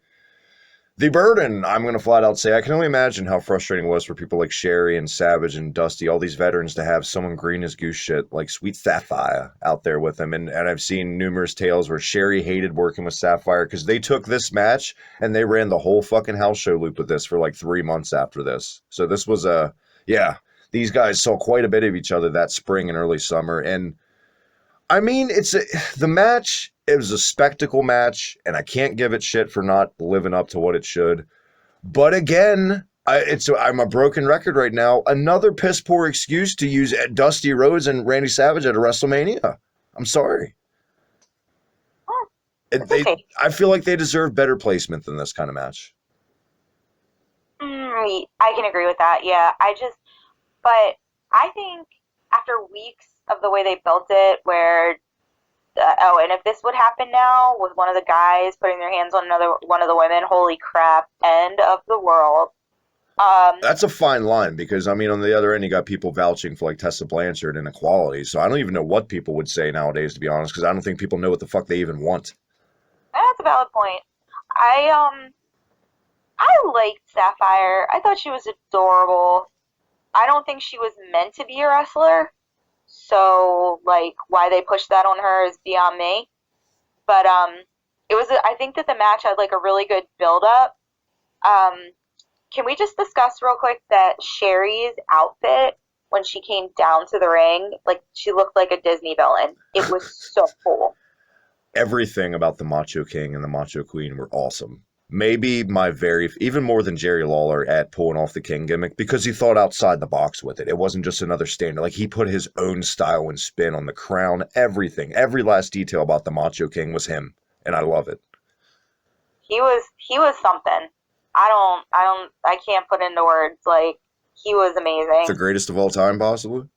burden. I'm going to flat out say I can only imagine how frustrating it was for people like Sherry and Savage and Dusty, all these veterans, to have someone green as goose shit like Sweet Sapphire out there with them. And I've seen numerous tales where Sherry hated working with Sapphire because they took this match and they ran the whole fucking house show loop with this for like 3 months after this. So this was these guys saw quite a bit of each other that spring and early summer. And I mean, the match, it was a spectacle match, and I can't give it shit for not living up to what it should. But again, I'm a broken record right now. Another piss poor excuse to use Dusty Rhodes and Randy Savage at a WrestleMania. I'm sorry. I feel like they deserve better placement than this kind of match. I can agree with that. Yeah, but I think after weeks of the way they built it, where and if this would happen now with one of the guys putting their hands on one of the women, holy crap, end of the world. That's a fine line because, I mean, on the other end, you got people vouching for like Tessa Blanchard and equality. So I don't even know what people would say nowadays, to be honest, because I don't think people know what the fuck they even want. That's a valid point. I liked Sapphire. I thought she was adorable. I don't think she was meant to be a wrestler. So, like, why they pushed that on her is beyond me. But, I think that the match had, like, a really good build-up. Can we just discuss real quick that Sherry's outfit, when she came down to the ring, like, she looked like a Disney villain. It was so cool. Everything about the Macho King and the Macho Queen were awesome. Maybe even more than Jerry Lawler at pulling off the King gimmick, because he thought outside the box with it. It wasn't just another standard. Like, he put his own style and spin on the crown, everything. Every last detail about the Macho King was him, and I love it. He was something. I can't put into words. Like, he was amazing. The greatest of all time, possibly?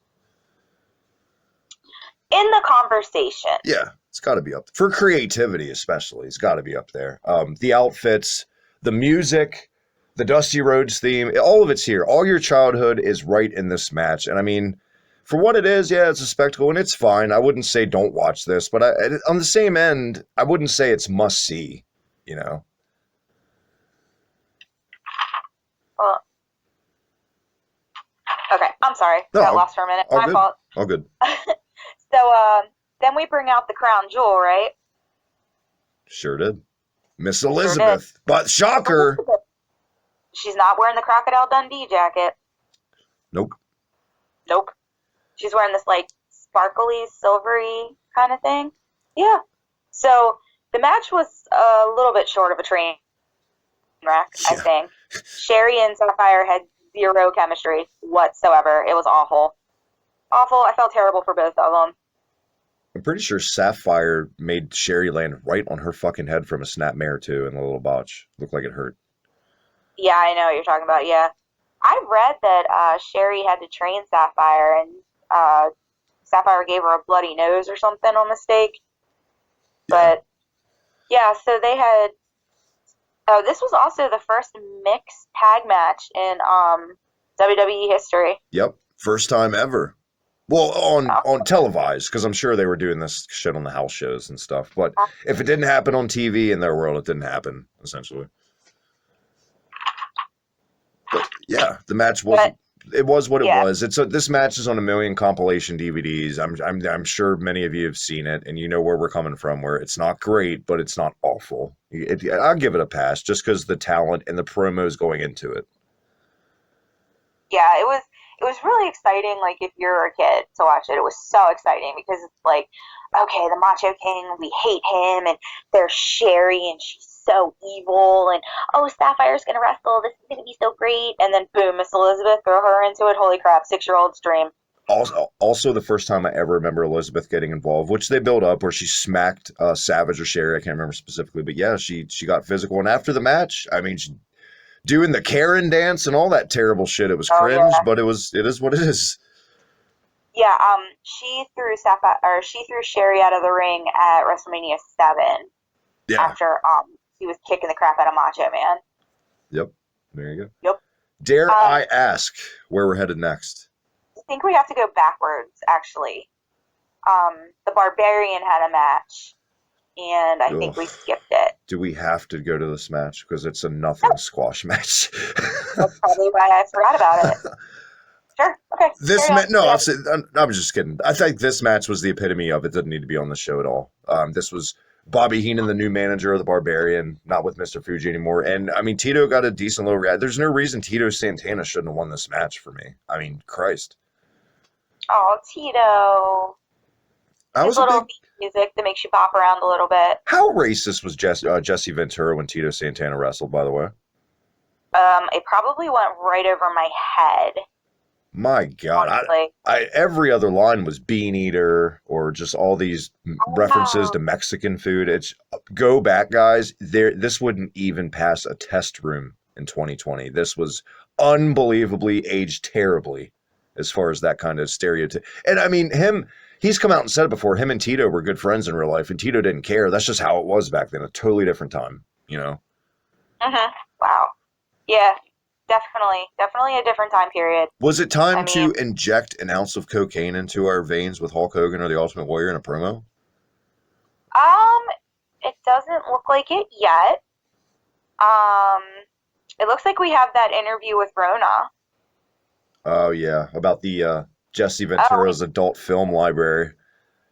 In the conversation. Yeah. It's got to be up there. For creativity, especially. It's got to be up there. The outfits, the music, the Dusty Rhodes theme, all of it's here. All your childhood is right in this match. And I mean, for what it is, yeah, it's a spectacle, and it's fine. I wouldn't say don't watch this, but on the same end, I wouldn't say it's must-see, you know? Well, okay, I'm sorry. No, Got lost for a minute. My fault. All good. So, then we bring out the crown jewel, right? Sure did. Miss Elizabeth. Sure did. But shocker. She's not wearing the Crocodile Dundee jacket. Nope. She's wearing this, like, sparkly, silvery kind of thing. Yeah. So, the match was a little bit short of a train wreck, I think. Sherry and Sapphire had zero chemistry whatsoever. It was awful. I felt terrible for both of them. I'm pretty sure Sapphire made Sherry land right on her fucking head from a snapmare, too, in the little botch. Looked like it hurt. Yeah, I know what you're talking about, yeah. I read that Sherry had to train Sapphire, and Sapphire gave her a bloody nose or something on mistake. But, yeah, so they had... Oh, this was also the first mixed tag match in WWE history. Yep, first time ever. Well, on televised, because I'm sure they were doing this shit on the house shows and stuff. But if it didn't happen on TV in their world, it didn't happen, essentially. But yeah, the match was what it was. This match is on a million compilation DVDs. I'm sure many of you have seen it, and you know where we're coming from. Where it's not great, but it's not awful. I'll give it a pass just because the talent and the promos going into it. Yeah, it was really exciting, like, if you're a kid to watch it. It was so exciting because it's like, okay, the Macho King, we hate him, and there's Sherry, and she's so evil, and, oh, Sapphire's going to wrestle, this is going to be so great, and then, boom, Miss Elizabeth, throw her into it, holy crap, 6-year-old's dream. Also, the first time I ever remember Elizabeth getting involved, which they built up, where she smacked Savage or Sherry, I can't remember specifically, but yeah, she got physical, and after the match, I mean, she doing the Karen dance and all that terrible shit. It was cringe, but it is what it is. Yeah, she threw Sherry out of the ring at WrestleMania 7. Yeah. After he was kicking the crap out of Macho Man. Yep. There you go. Yep. Dare I ask where we're headed next? I think we have to go backwards, actually. The Barbarian had a match, and I think we skipped it. Do we have to go to this match? Because it's a nothing squash match. That's probably why I forgot about it. Sure. Okay. I'm just kidding. I think this match was the epitome of it. Didn't need to be on the show at all. This was Bobby Heenan, the new manager of the Barbarian, not with Mr. Fuji anymore. And I mean, Tito got a decent little reaction. There's no reason Tito Santana shouldn't have won this match for me. I mean, Christ. Oh, Tito. His little music that makes you bop around a little bit. How racist was Jesse Ventura when Tito Santana wrestled, by the way? It probably went right over my head. My God, every other line was Bean Eater or just all these references to Mexican food. It's go back, guys. This wouldn't even pass a test room in 2020. This was unbelievably aged terribly as far as that kind of stereotype. And I mean, he's come out and said it before. Him and Tito were good friends in real life, and Tito didn't care. That's just how it was back then. A totally different time, you know? Wow. Yeah. Definitely a different time period. Was it time to inject an ounce of cocaine into our veins with Hulk Hogan or the Ultimate Warrior in a promo? It doesn't look like it yet. It looks like we have that interview with Rona. Oh, yeah, about the Jesse Ventura's adult film library.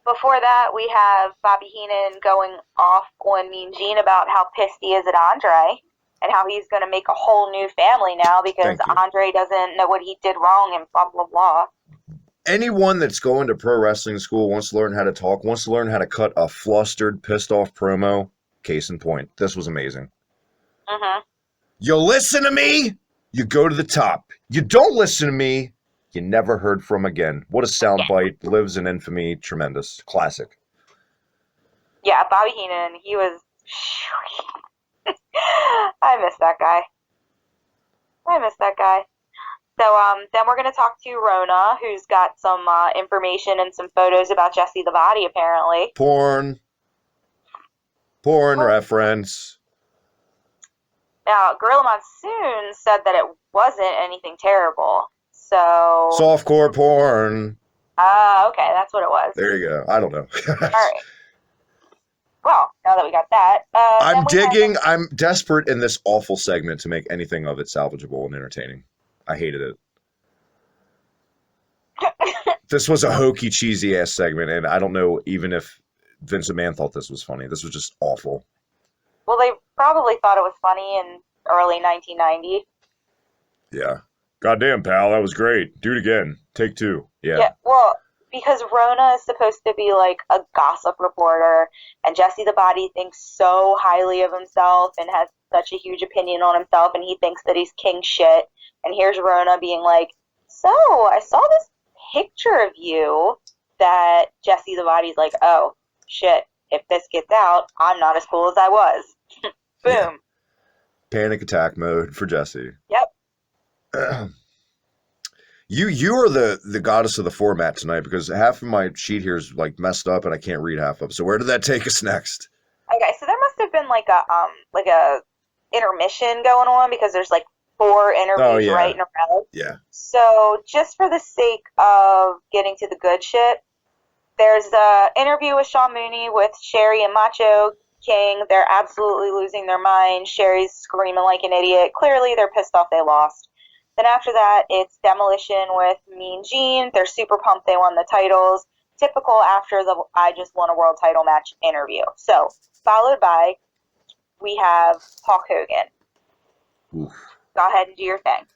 Before that, we have Bobby Heenan going off on Mean Gene about how pissed he is at Andre. And how he's going to make a whole new family now because Andre doesn't know what he did wrong and blah, blah, blah. Anyone that's going to pro wrestling school wants to learn how to talk, wants to learn how to cut a flustered, pissed off promo. Case in point. This was amazing. You listen to me, you go to the top. You don't listen to me, you never heard from again. What a soundbite. Lives in infamy. Tremendous. Classic. Yeah, Bobby Heenan, he was... I miss that guy. So then we're going to talk to Rona, who's got some information and some photos about Jesse the Body, apparently. Porn reference. Now, Gorilla Monsoon said that it wasn't anything terrible. So... Softcore porn. Okay, that's what it was. There you go. I don't know. All right. Well, now that we got that... I'm desperate in this awful segment to make anything of it salvageable and entertaining. I hated it. This was a hokey, cheesy-ass segment, and I don't know even if Vince McMahon thought this was funny. This was just awful. Well, they probably thought it was funny in early 1990. Yeah. Goddamn, pal, that was great. Do it again. Take two. Yeah, well... Because Rona is supposed to be like a gossip reporter, and Jesse the Body thinks so highly of himself and has such a huge opinion on himself, and he thinks that he's king shit. And here's Rona being like, so, I saw this picture of you that Jesse the Body's like, oh, shit, if this gets out, I'm not as cool as I was. Boom. Yeah. Panic attack mode for Jesse. Yep. You are the goddess of the format tonight because half of my sheet here is like messed up and I can't read half of it. So where did that take us next? Okay, so there must have been like a intermission going on because there's like 4 interviews right in a row. Yeah. So just for the sake of getting to the good shit, there's an interview with Sean Mooney with Sherry and Macho King. They're absolutely losing their mind. Sherry's screaming like an idiot. Clearly they're pissed off they lost. Then after that, it's Demolition with Mean Gene. They're super pumped they won the titles. Typical after the I just won a world title match interview. So, followed by, we have Hulk Hogan. Oof. Go ahead and do your thing.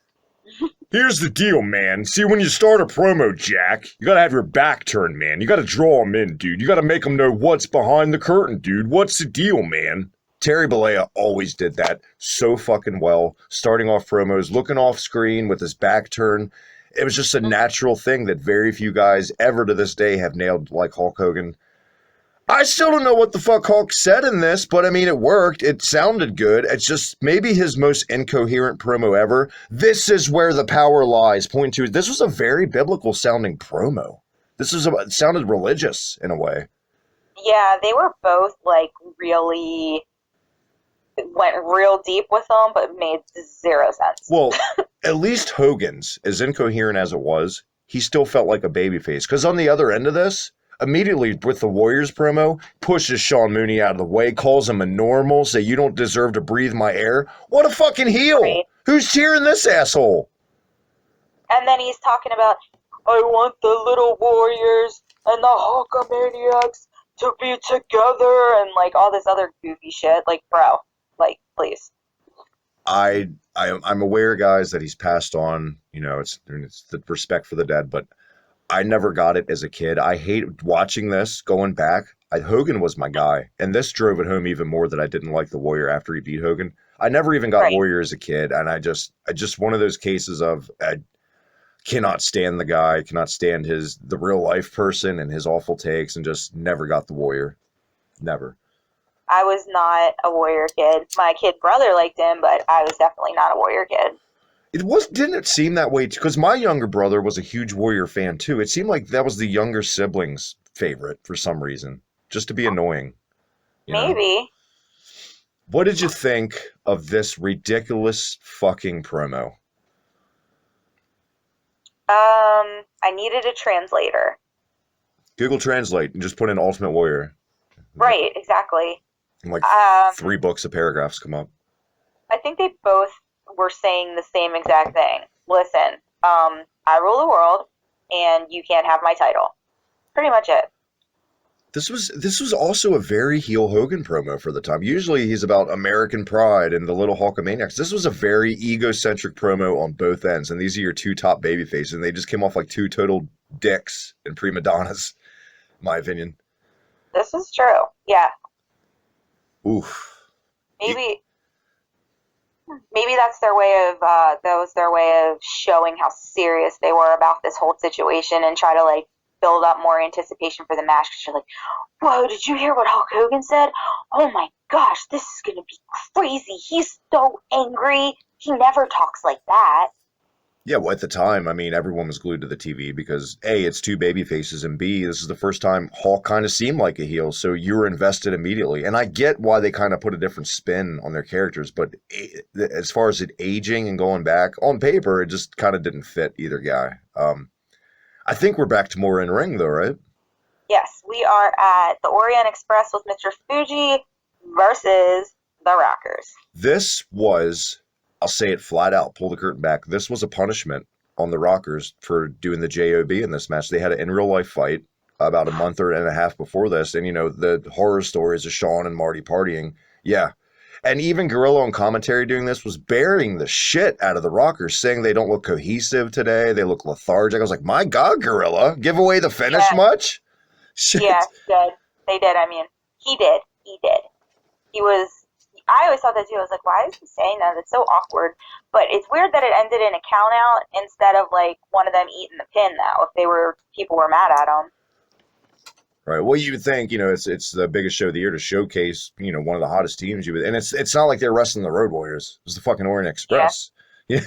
Here's the deal, man. See, when you start a promo, Jack, you gotta have your back turned, man. You gotta draw them in, dude. You gotta make them know what's behind the curtain, dude. What's the deal, man? Terry Bollea always did that so fucking well, starting off promos, looking off screen with his back turned. It was just a natural thing that very few guys ever to this day have nailed like Hulk Hogan. I still don't know what the fuck Hulk said in this, but I mean, it worked. It sounded good. It's just maybe his most incoherent promo ever. This is where the power lies. Point to, this was a very biblical sounding promo. It sounded religious in a way. Yeah, they were both like really went real deep with them, but made zero sense. Well, at least Hogan's, as incoherent as it was, he still felt like a babyface. Because on the other end of this, immediately with the Warriors promo, pushes Sean Mooney out of the way, calls him a normal, say you don't deserve to breathe my air. What a fucking heel! Right. Who's cheering this asshole? And then he's talking about, I want the little Warriors and the Hulkamaniacs to be together, and like all this other goofy shit. Like, bro, like, please. I'm aware, guys, that he's passed on. You know, it's the respect for the dead, but I never got it as a kid. I hate watching this, going back. Hogan was my guy, and this drove it home even more that I didn't like the Warrior after he beat Hogan. I never even got Warrior as a kid, and I just one of those cases of I cannot stand the guy, cannot stand the real life person and his awful takes, and just never got the Warrior. Never. I was not a Warrior kid. My kid brother liked him, but I was definitely not a Warrior kid. Didn't it seem that way? Because my younger brother was a huge Warrior fan too. It seemed like that was the younger sibling's favorite for some reason, just to be annoying. Maybe. Know? What did you think of this ridiculous fucking promo? I needed a translator. Google Translate and just put in Ultimate Warrior. Right, exactly. And like 3 books of paragraphs come up. I think they both were saying the same exact thing. Listen, I rule the world, and you can't have my title. Pretty much it. This was also a very heel Hogan promo for the time. Usually he's about American pride and the little Hulkamaniacs. This was a very egocentric promo on both ends, and these are your 2 top babyfaces, and they just came off like 2 total dicks and prima donnas, in my opinion. This is true. Yeah. Oof. Maybe that's their way of that was their way of showing how serious they were about this whole situation and try to like build up more anticipation for the match, because you're like, whoa, did you hear what Hulk Hogan said? Oh my gosh, this is gonna be crazy. He's so angry. He never talks like that. Yeah, well, at the time, I mean, everyone was glued to the TV because A, it's 2 baby faces, and B, this is the first time Hulk kind of seemed like a heel, so you were invested immediately. And I get why they kind of put a different spin on their characters, but as far as it aging and going back, on paper, it just kind of didn't fit either guy. I think we're back to more in ring, though, right? Yes, we are at the Orient Express with Mr. Fuji versus the Rockers. This was, I'll say it flat out, pull the curtain back. This was a punishment on the Rockers for doing the JOB in this match. They had an in real life fight about a month and a half before this. And, you know, the horror stories of Shawn and Marty partying. Yeah. And even Gorilla on commentary doing this was burying the shit out of the Rockers, saying they don't look cohesive today. They look lethargic. I was like, my God, Gorilla, give away the finish much? Shit. Yeah, they did. I mean, he did. He was, I always thought that too. I was like, why is he saying that? It's so awkward. But it's weird that it ended in a count out instead of like one of them eating the pin now, if people were mad at him. Right. Well, you would think, you know, it's the biggest show of the year to showcase, you know, one of the hottest teams. And it's not like they're wrestling the Road Warriors. It was the fucking Orient Express. Yeah.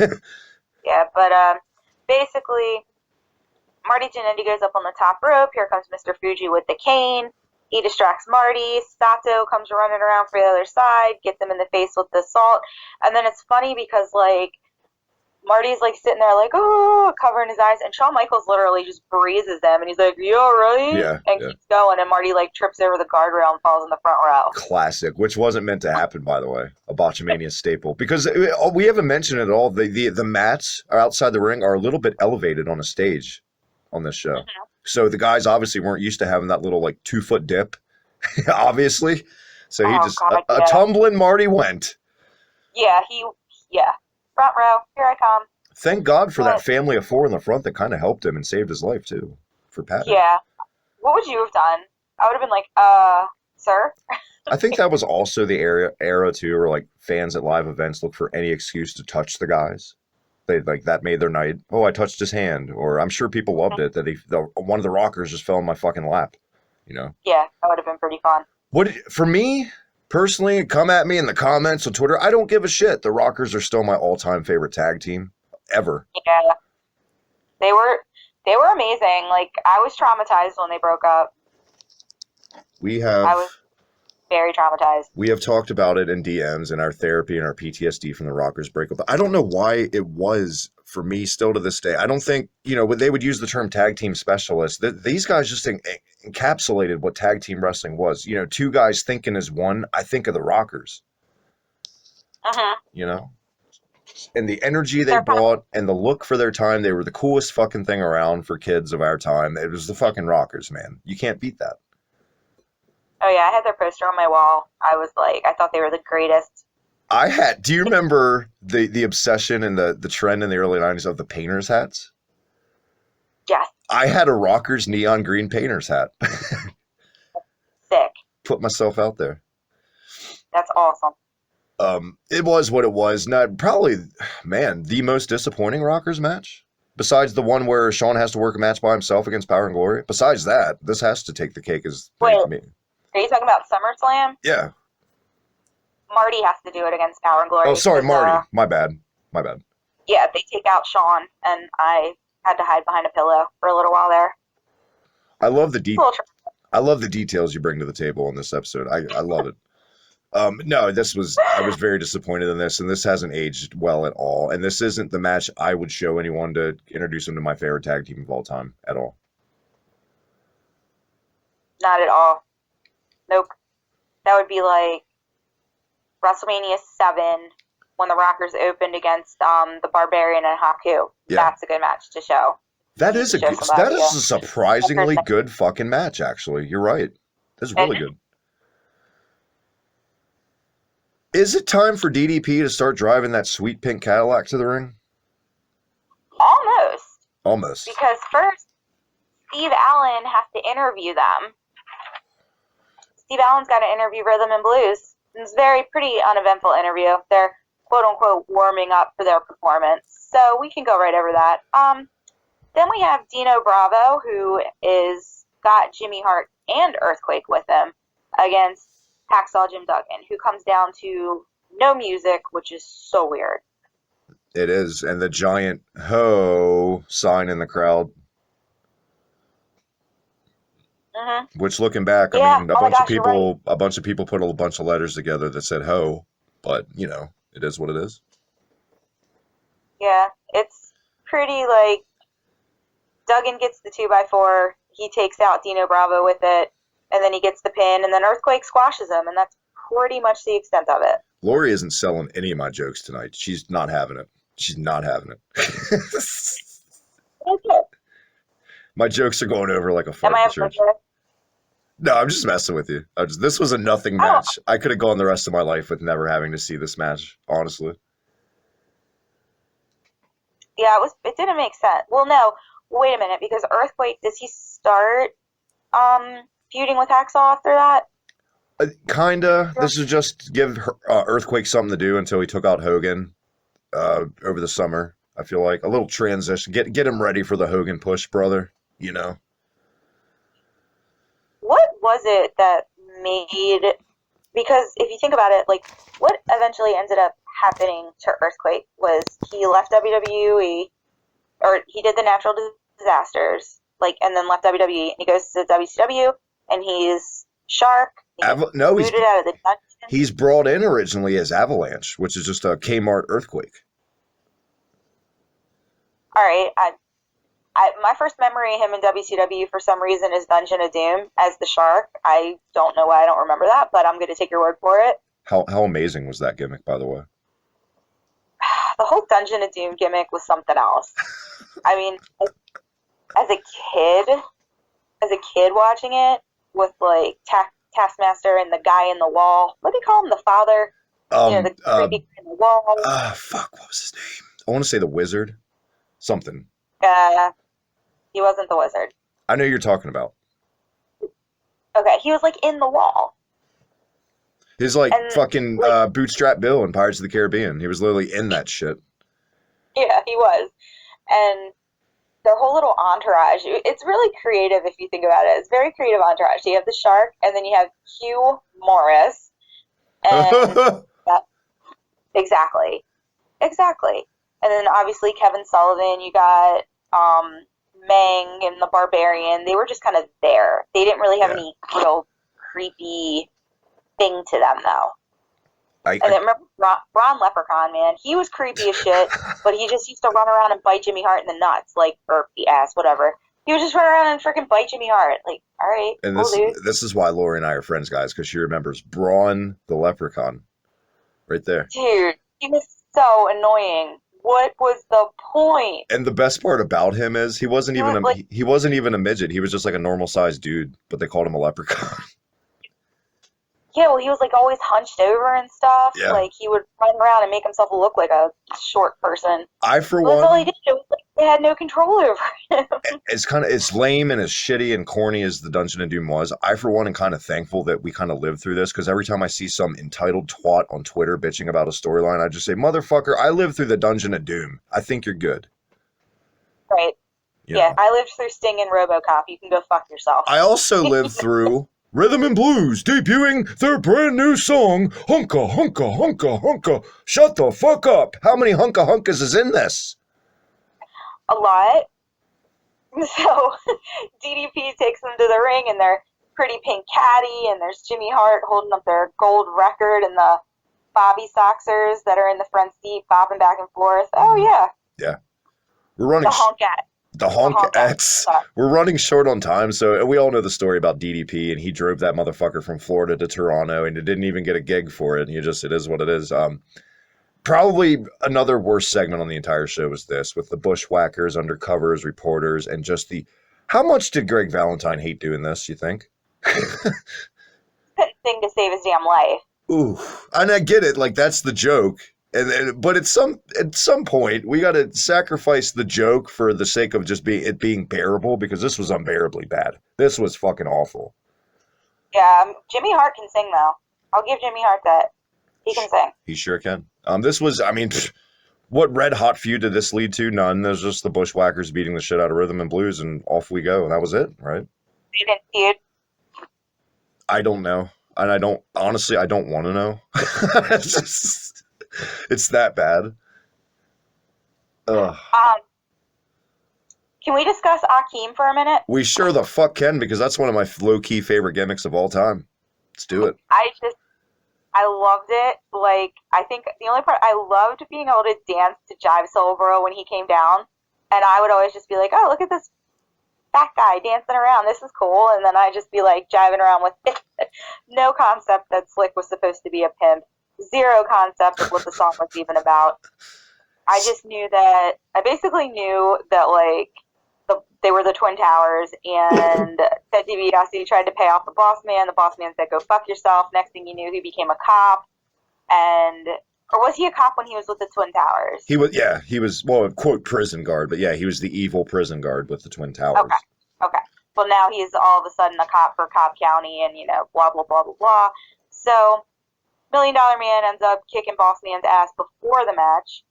Yeah, but basically, Marty Jannetty goes up on the top rope. Here comes Mr. Fuji with the cane. He distracts Marty. Sato comes running around for the other side, gets him in the face with the salt. And then it's funny because, like, Marty's, like, sitting there, like, oh, covering his eyes. And Shawn Michaels literally just breezes them. And he's like, you all right? Yeah. And keeps going. And Marty, like, trips over the guardrail and falls in the front row. Classic, which wasn't meant to happen, by the way. A Botchamania staple. Because we haven't mentioned it at all. The mats outside the ring are a little bit elevated on a stage on this show. Mm-hmm. So the guys obviously weren't used to having that little, like, 2-foot dip, obviously. So he a tumbling Marty went. Yeah, front row, here I come. Thank God for that family of 4 in the front that kind of helped him and saved his life, too, for Pat. Yeah. What would you have done? I would have been like, sir? I think that was also the era, too, where, like, fans at live events look for any excuse to touch the guys. They like that made their night. Oh, I touched his hand. Or I'm sure people loved it that one of the Rockers just fell in my fucking lap, you know? Yeah, that would have been pretty fun. For me, personally, come at me in the comments on Twitter. I don't give a shit. The Rockers are still my all-time favorite tag team ever. Yeah. They were amazing. Like, I was traumatized when they broke up. We have very traumatized. We have talked about it in DMs and our therapy and our PTSD from the Rockers breakup. I don't know why it was for me still to this day. I don't think, when they would use the term tag team specialist, these guys just encapsulated what tag team wrestling was. Two guys thinking as one. I think of the Rockers. And the energy they brought and the look for their time, they were the coolest fucking thing around for kids of our time. It was the fucking Rockers, man. You can't beat that. Oh yeah, I had their poster on my wall. I thought they were the greatest. Do you remember the obsession and the trend in the early 90s of the painters hats? Yes. I had a Rockers neon green painters hat. Sick. Put myself out there. That's awesome. It was what it was. Probably, man, the most disappointing Rockers match. Besides the one where Sean has to work a match by himself against Power and Glory. Besides that, this has to take the cake as me. Are you talking about SummerSlam? Yeah. Marty has to do it against Power and Glory. Oh, sorry, Marty. My bad. Yeah, they take out Sean, and I had to hide behind a pillow for a little while there. I love the details you bring to the table in this episode. I love it. No, I was very disappointed in this, and this hasn't aged well at all. And this isn't the match I would show anyone to introduce them to my favorite tag team of all time at all. Not at all. Nope. That would be like WrestleMania 7 when the Rockers opened against the Barbarian and Haku. Yeah. That's a good match to show. That is a surprisingly good fucking match, actually. You're right. That's really good. Is it time for DDP to start driving that sweet pink Cadillac to the ring? Almost. Because first, Steve Allen has to interview them. Steve Allen's got to interview Rhythm and Blues. It's a pretty uneventful interview. They're quote-unquote warming up for their performance. So we can go right over that. Then we have Dino Bravo, who is got Jimmy Hart and Earthquake with him against Hacksaw Jim Duggan, who comes down to no music, which is so weird. It is, and the giant ho sign in the crowd. Mm-hmm. Which, looking back, I mean, a bunch of people put a bunch of letters together that said ho, but it is what it is. Yeah, it's pretty Duggan gets the 2x4, he takes out Dino Bravo with it, and then he gets the pin, and then Earthquake squashes him, and that's pretty much the extent of it. Laurie isn't selling any of my jokes tonight. She's not having it. Okay. My jokes are going over like a fart in church. No, I'm just messing with you. This was a nothing match. I could have gone the rest of my life with never having to see this match, honestly. Yeah, it didn't make sense. Well, no, wait a minute, because Earthquake, does he start feuding with Hacksaw after that? Kinda. This is just give Earthquake something to do until he took out Hogan over the summer. I feel like a little transition. Get him ready for the Hogan push, brother. What was it that made? Because if you think about it, what eventually ended up happening to Earthquake was he left WWE, or he did the Natural Disasters, and then left WWE, and he goes to WCW, and he's Shark. He's out of the dungeon. He's brought in originally as Avalanche, which is just a Kmart Earthquake. All right, my first memory of him in WCW for some reason is Dungeon of Doom as the Shark. I don't know why I don't remember that, but I'm going to take your word for it. How amazing was that gimmick, by the way? The whole Dungeon of Doom gimmick was something else. I mean, as a kid watching it with Taskmaster and the guy in the wall. What do you call him? The father? The creepy guy in the wall. Fuck, what was his name? I want to say the Wizard. Something. He wasn't the Wizard. I know you're talking about. Okay, he was in the wall. He's fucking Bootstrap Bill in Pirates of the Caribbean. He was literally in that shit. Yeah, he was. And their whole little entourage, it's really creative if you think about it. It's very creative entourage. You have the Shark, and then you have Hugh Morris. And Exactly. And then obviously Kevin Sullivan, you got Meng and the Barbarian. They were just kind of there. They didn't really have any real creepy thing to them, though. And then remember Braun Leprechaun, man. He was creepy as shit, but he just used to run around and bite Jimmy Hart in the nuts, or the ass, whatever. He would just run around and freaking bite Jimmy Hart. Like, all right, and cool, dude. This is why Laurie and I are friends, guys, because she remembers Braun the Leprechaun. Right there. Dude, he was so annoying. What was the point? And the best part about him is he wasn't even a midget. He was just like a normal sized dude, but they called him a leprechaun. Yeah, well, he was like always hunched over and stuff. Yeah. Like he would run around and make himself look like a short person. That's all he did. It was like they had no control over him. It's lame and as shitty and corny as the Dungeon of Doom was. I, for one, am kind of thankful that we kind of lived through this, because every time I see some entitled twat on Twitter bitching about a storyline, I just say, motherfucker, I lived through the Dungeon of Doom. I think you're good. Right. Yeah, I lived through Sting and RoboCop. You can go fuck yourself. I also lived through Rhythm and Blues debuting their brand new song, Hunka Hunka Hunka Hunka. Shut the fuck up. How many Hunka Hunkas is in this? A lot. So DDP takes them to the ring in their pretty pink caddy, and there's Jimmy Hart holding up their gold record and the Bobby Soxers that are in the front seat bobbing back and forth. Oh, yeah. Yeah. We're running... The Honkat. The Honkettes. We're running short on time, so we all know the story about DDP, and he drove that motherfucker from Florida to Toronto, and he didn't even get a gig for it, and it is what it is. Probably another worst segment on the entire show was this, with the bushwhackers, undercovers, reporters, and just the... How much did Greg Valentine hate doing this, you think? Couldn't sing to save his damn life. Ooh, and I get it, like, that's the joke. But at some point, we got to sacrifice the joke for the sake of just being bearable, because this was unbearably bad. This was fucking awful. Yeah, Jimmy Hart can sing, though. I'll give Jimmy Hart that. He can sing. He sure can. This was, I mean, what red hot feud did this lead to? None. There's just the bushwhackers beating the shit out of Rhythm and Blues, and off we go. And that was it, right? You didn't feud? I don't know. And I don't want to know. It's that bad. Ugh. Can we discuss Akeem for a minute? We sure the fuck can, because that's one of my low-key favorite gimmicks of all time. Let's do it. I loved it. Like, I think the only part I loved being able to dance to Jive Silvero when he came down. And I would always just be like, oh, look at this fat guy dancing around. This is cool. And then I'd just be like jiving around with it. No concept that Slick was supposed to be a pimp. Zero concept of what the song was even about. I basically knew that, like, they were the Twin Towers, and Ted DiBiase tried to pay off the boss man. The boss man said, go fuck yourself. Next thing you knew, he became a cop. Or was he a cop when he was with the Twin Towers? He was, well, quote, prison guard, but yeah, he was the evil prison guard with the Twin Towers. Okay. Well, now he's all of a sudden a cop for Cobb County, and, blah, blah, blah, blah, blah. So $1 Million Man ends up kicking Boss Man's ass before the match,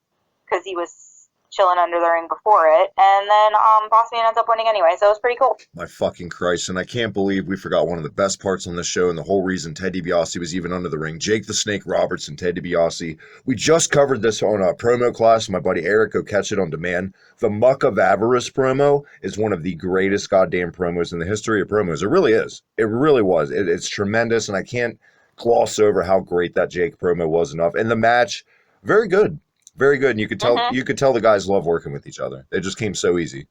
because he was chilling under the ring before it, and then Boss Man ends up winning anyway, so it was pretty cool. My fucking Christ, and I can't believe we forgot one of the best parts on this show, and the whole reason Ted DiBiase was even under the ring. Jake the Snake Roberts and Ted DiBiase. We just covered this on a promo class. My buddy Eric, go catch it on demand. The Muck of Avarice promo is one of the greatest goddamn promos in the history of promos. It really is. It really was. It's tremendous, and I can't gloss over how great that Jake promo was enough. And the match, very good. Very good, and you could tell the guys love working with each other. It just came so easy.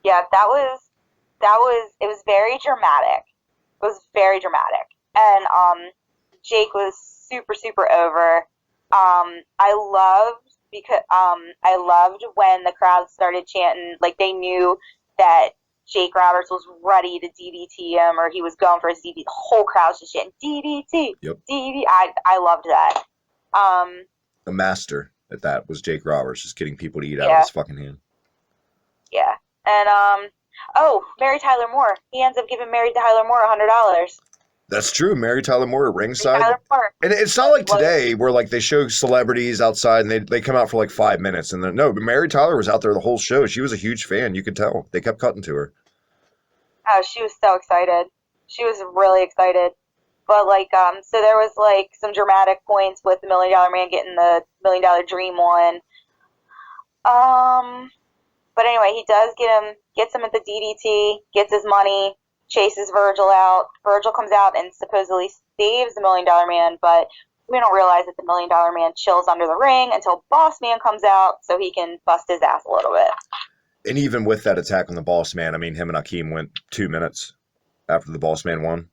Yeah, it was very dramatic. It was very dramatic. And Jake was super, super over. I loved when the crowd started chanting, like they knew that Jake Roberts was ready to DDT him, or he was going for his DDT. The whole crowd's just chanting, DDT, yep. DDT. I loved that. The master at that was Jake Roberts, just getting people to eat out of his fucking hand. Yeah. And, Mary Tyler Moore. He ends up giving Mary Tyler Moore $100. That's true. Mary Tyler Moore at ringside. Tyler Moore. And it's not like today where, like, they show celebrities outside and they come out for, like, 5 minutes. And then, no, but Mary Tyler was out there the whole show. She was a huge fan. You could tell. They kept cutting to her. Oh, she was so excited. She was really excited. But, like, so there was, like, some dramatic points with the $1 Million Man getting the $1 Million Dream one. But anyway, he does gets him at the DDT, gets his money, chases Virgil out. Virgil comes out and supposedly saves the $1 Million Man, but we don't realize that the $1 Million Man chills under the ring until Boss Man comes out so he can bust his ass a little bit. And even with that attack on the Boss Man, I mean, him and Akeem went 2 minutes after the Boss Man won.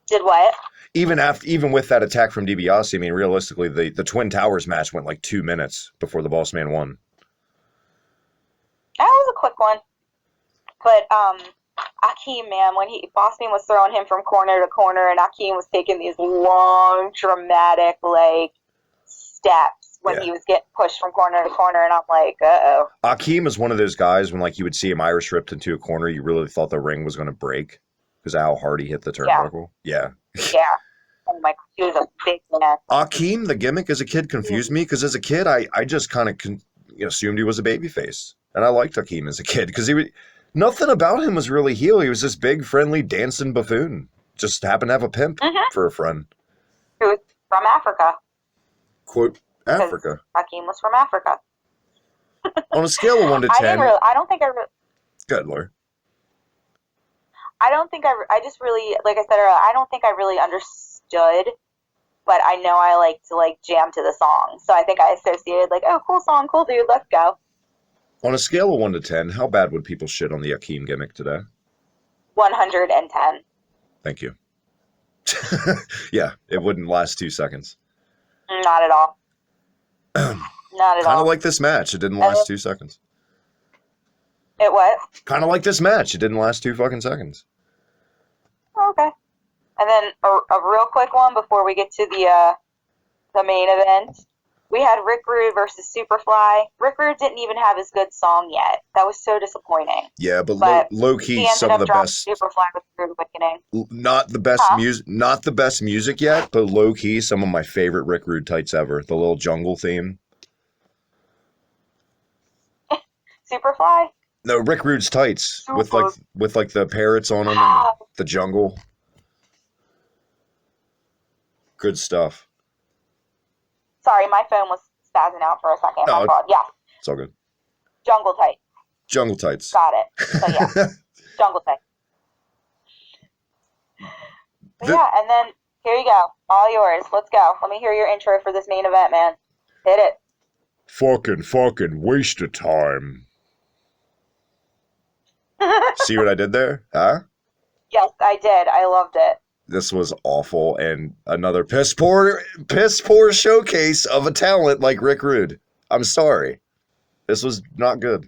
Did what? Even with that attack from DiBiase, I mean, realistically, the Twin Towers match went like 2 minutes before the Boss Man won. That was a quick one. But Akeem, man, when Boss Man was throwing him from corner to corner, and Akeem was taking these long, dramatic, like, steps when he was getting pushed from corner to corner, and I'm like, uh-oh. Akeem is one of those guys when, like, you would see him Irish ripped into a corner, you really thought the ring was going to break because of how hard he hit the turnbuckle. Yeah. Oh my, he was a big man. Akeem, the gimmick as a kid confused me because as a kid, I just kind of assumed he was a babyface. And I liked Akeem as a kid because nothing about him was really heel. He was this big, friendly, dancing buffoon. Just happened to have a pimp for a friend. Who was from Africa. Quote, Africa. Akeem was from Africa. On a scale of 1 to 10. I don't think I really... Good, Laura. I just really, like I said earlier, I don't think I really understood, but I know I like to, like, jam to the song. So I think I associated, like, oh, cool song, cool dude, let's go. On a scale of 1 to 10, how bad would people shit on the Akeem gimmick today? 110. Thank you. Yeah, it wouldn't last 2 seconds. Not at all. Not at all. Kind of like this match. It didn't last 2 seconds. It what? Kind of like this match. It didn't last 2 fucking seconds. Okay. And then a real quick one before we get to the main event. We had Rick Rude versus Superfly. Rick Rude didn't even have his good song yet. That was so disappointing. Yeah, but low key, some of the best. Superfly with Rude Awakening. Not the best music. Not the best music yet, but low key, some of my favorite Rick Rude tights ever. The little jungle theme. Superfly. No, Rick Rude's tights with like the parrots on them and the jungle. Good stuff. Sorry, my phone was spazzing out for a second. No, yeah. It's all good. Jungle tights. Jungle tights. Got it. So yeah, jungle tights. Yeah, and then here you go. All yours. Let's go. Let me hear your intro for this main event, man. Hit it. Fucking waste of time. See what I did there? Huh? Yes, I did. I loved it. This was awful, and another piss poor showcase of a talent like Rick Rude. I'm sorry. This was not good.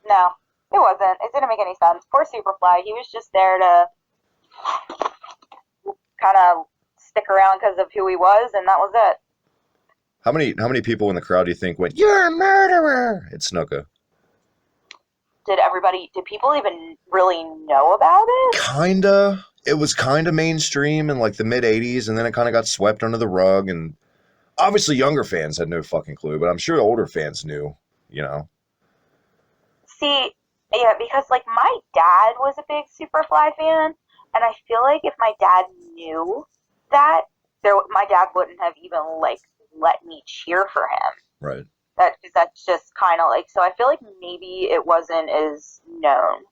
No, it wasn't. It didn't make any sense. Poor Superfly. He was just there to kind of stick around because of who he was, and that was it. How many people in the crowd do you think went, "You're a murderer"? It's Snuka. Did people even really know about it? Kinda. It was kind of mainstream in like the mid 80s, and then it kind of got swept under the rug, and obviously younger fans had no fucking clue, but I'm sure older fans knew, you know. See, yeah, because like my dad was a big Superfly fan, and I feel like if my dad knew that, my dad wouldn't have even like let me cheer for him. Right. That's just kind of like, so I feel like maybe it wasn't as known.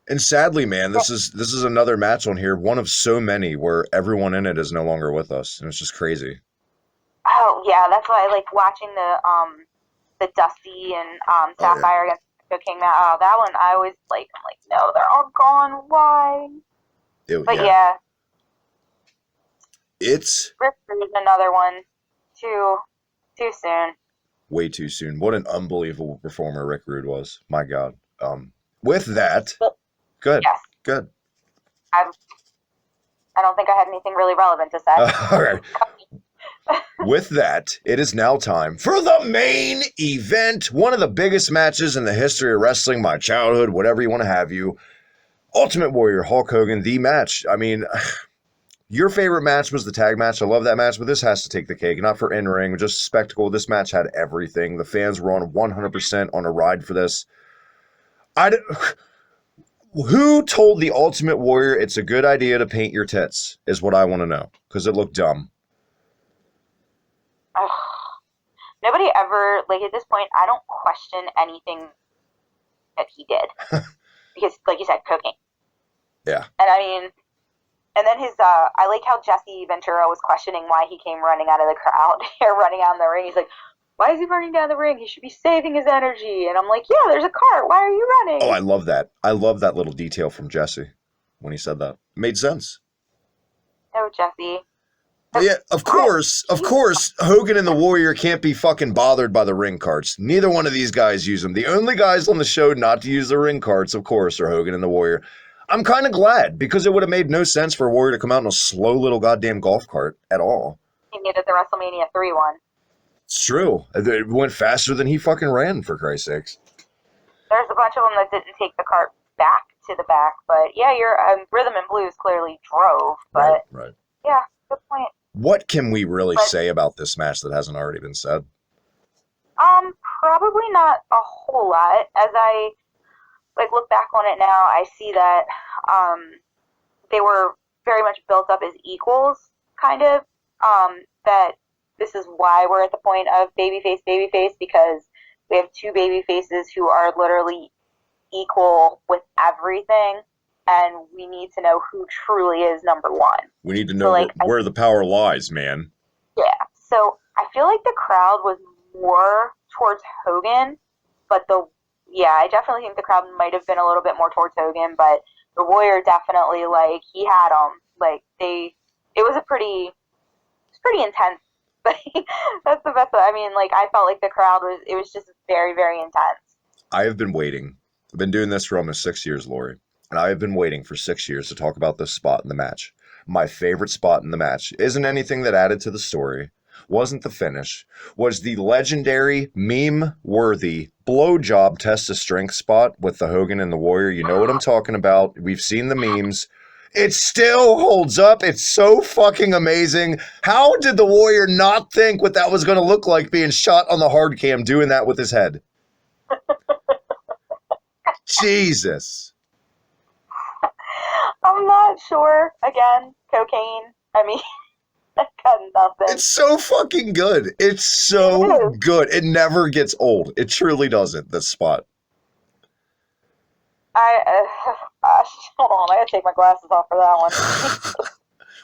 And sadly, man, this is another match on here, one of so many where everyone in it is no longer with us, and it's just crazy. Oh yeah, that's why I like watching the Dusty and Sapphire against the King. That one I always like. I'm like, no, they're all gone. Why? But yeah, it's Rick Rude's another one. Too soon. Way too soon. What an unbelievable performer Rick Rude was. My God. With that. Good. Yes. Good. I don't think I had anything really relevant to say. All right. With that, it is now time for the main event. One of the biggest matches in the history of wrestling, my childhood, whatever you want to have you. Ultimate Warrior, Hulk Hogan, the match. I mean, your favorite match was the tag match. I love that match, but this has to take the cake. Not for in-ring, just spectacle. This match had everything. The fans were on 100% on a ride for this. Who told the Ultimate Warrior it's a good idea to paint your tits is what I want to know, because it looked dumb. Nobody ever, like at this point, I don't question anything that he did. because, like you said, cocaine. Yeah. And I mean, and then I like how Jesse Ventura was questioning why he came running out of the crowd or running out in the ring. He's like, why is he running down the ring? He should be saving his energy. And I'm like, yeah, there's a cart. Why are you running? Oh, I love that. I love that little detail from Jesse when he said that. It made sense. Oh, Jesse. But yeah, of course, Hogan and the Warrior can't be fucking bothered by the ring carts. Neither one of these guys use them. The only guys on the show not to use the ring carts, of course, are Hogan and the Warrior. I'm kind of glad, because it would have made no sense for a Warrior to come out in a slow little goddamn golf cart at all. He needed the WrestleMania 3 one. It's true. It went faster than he fucking ran, for Christ's sakes. There's a bunch of them that didn't take the cart back to the back, but yeah, your Rhythm and Blues clearly drove, but Right. yeah, good point. What can we really say about this match that hasn't already been said? Probably not a whole lot. As I look back on it now, I see that they were very much built up as equals, kind of. That this is why we're at the point of babyface, because we have two baby faces who are literally equal with everything, and we need to know who truly is number one. We need to know where the power lies, man. Yeah. So I feel like the crowd was more towards Hogan, but I definitely think the crowd might have been a little bit more towards Hogan, but the Warrior definitely, he had them. It was pretty intense. That's the best way. I mean, I felt like the crowd was just very, very intense. I have been waiting. I've been doing this for almost 6 years, Laurie. And I have been waiting for 6 years to talk about this spot in the match. My favorite spot in the match isn't anything that added to the story, wasn't the finish, was the legendary, meme-worthy blowjob test of strength spot with the Hogan and the Warrior. You know what I'm talking about. We've seen the memes. It still holds up. It's so fucking amazing. How did the Warrior not think what that was going to look like being shot on the hard cam doing that with his head? Jesus. I'm not sure. Again, cocaine. I mean, I got nothing. It's so fucking good. It's so good. It never gets old. It truly doesn't, this spot. Gosh, hold on. I gotta take my glasses off for that one.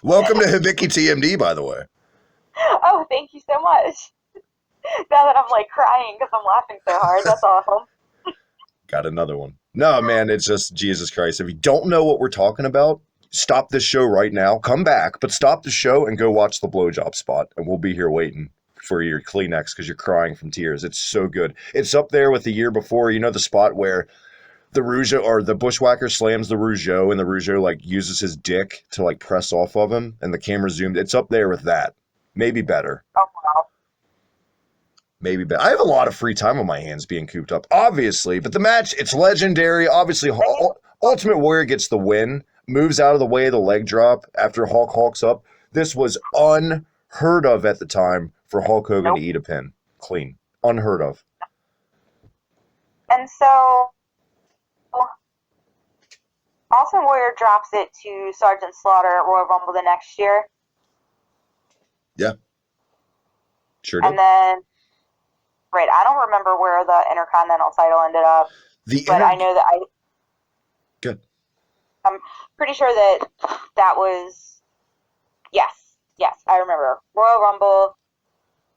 Welcome to Hibiki TMD, by the way. Oh, thank you so much. Now that I'm crying because I'm laughing so hard, that's awesome. Got another one. No, man, it's just Jesus Christ. If you don't know what we're talking about, stop this show right now. Come back, but stop the show and go watch the blowjob spot, and we'll be here waiting for your Kleenex because you're crying from tears. It's so good. It's up there with the year before. You know the spot where the Rougeau or the Bushwhacker slams the Rougeau, and the Rougeau uses his dick to press off of him, and the camera zoomed. It's up there with that. Maybe better. Oh, wow. Maybe better. I have a lot of free time on my hands being cooped up, obviously, but the match, it's legendary. Obviously, Ultimate Warrior gets the win, moves out of the way of the leg drop after Hulk hulks up. This was unheard of at the time for Hulk Hogan to eat a pin. Clean. Unheard of. And so Ultimate Warrior drops it to Sergeant Slaughter at Royal Rumble the next year. Yeah. Sure did. And then, I don't remember where the Intercontinental title ended up. I know that Good. I'm pretty sure that was, yes, I remember. Royal Rumble,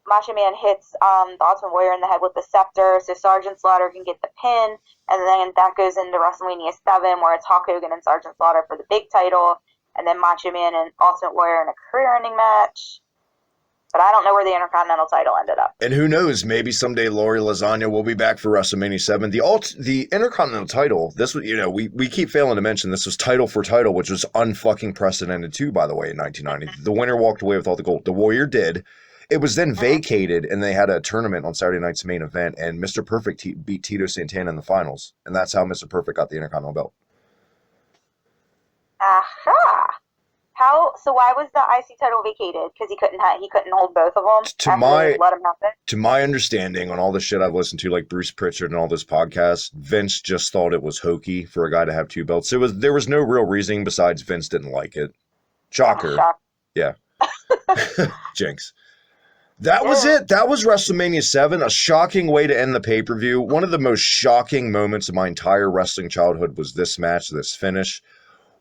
Macho Man hits the Ultimate Warrior in the head with the scepter, so Sergeant Slaughter can get the pin, and then that goes into WrestleMania 7, where it's Hulk Hogan and Sergeant Slaughter for the big title, and then Macho Man and Ultimate Warrior in a career-ending match. But I don't know where the Intercontinental title ended up. And who knows, maybe someday Laurie Lasagna will be back for WrestleMania 7. The Intercontinental title, this was, we keep failing to mention this was title for title, which was unfucking precedented too, by the way, in 1990. The winner walked away with all the gold. The Warrior did. It was then vacated, and they had a tournament on Saturday night's main event, and Mr. Perfect beat Tito Santana in the finals. And that's how Mr. Perfect got the Intercontinental belt. Aha! So why was the IC title vacated? Because he couldn't hold both of them. Let him have it. To my understanding, on all the shit I've listened to, like Bruce Pritchard and all this podcast, Vince just thought it was hokey for a guy to have two belts. There was no real reasoning besides Vince didn't like it. Shocker. Oh, yeah. Jinx. That was it. That was WrestleMania 7. A shocking way to end the pay-per-view. One of the most shocking moments of my entire wrestling childhood was this match, this finish.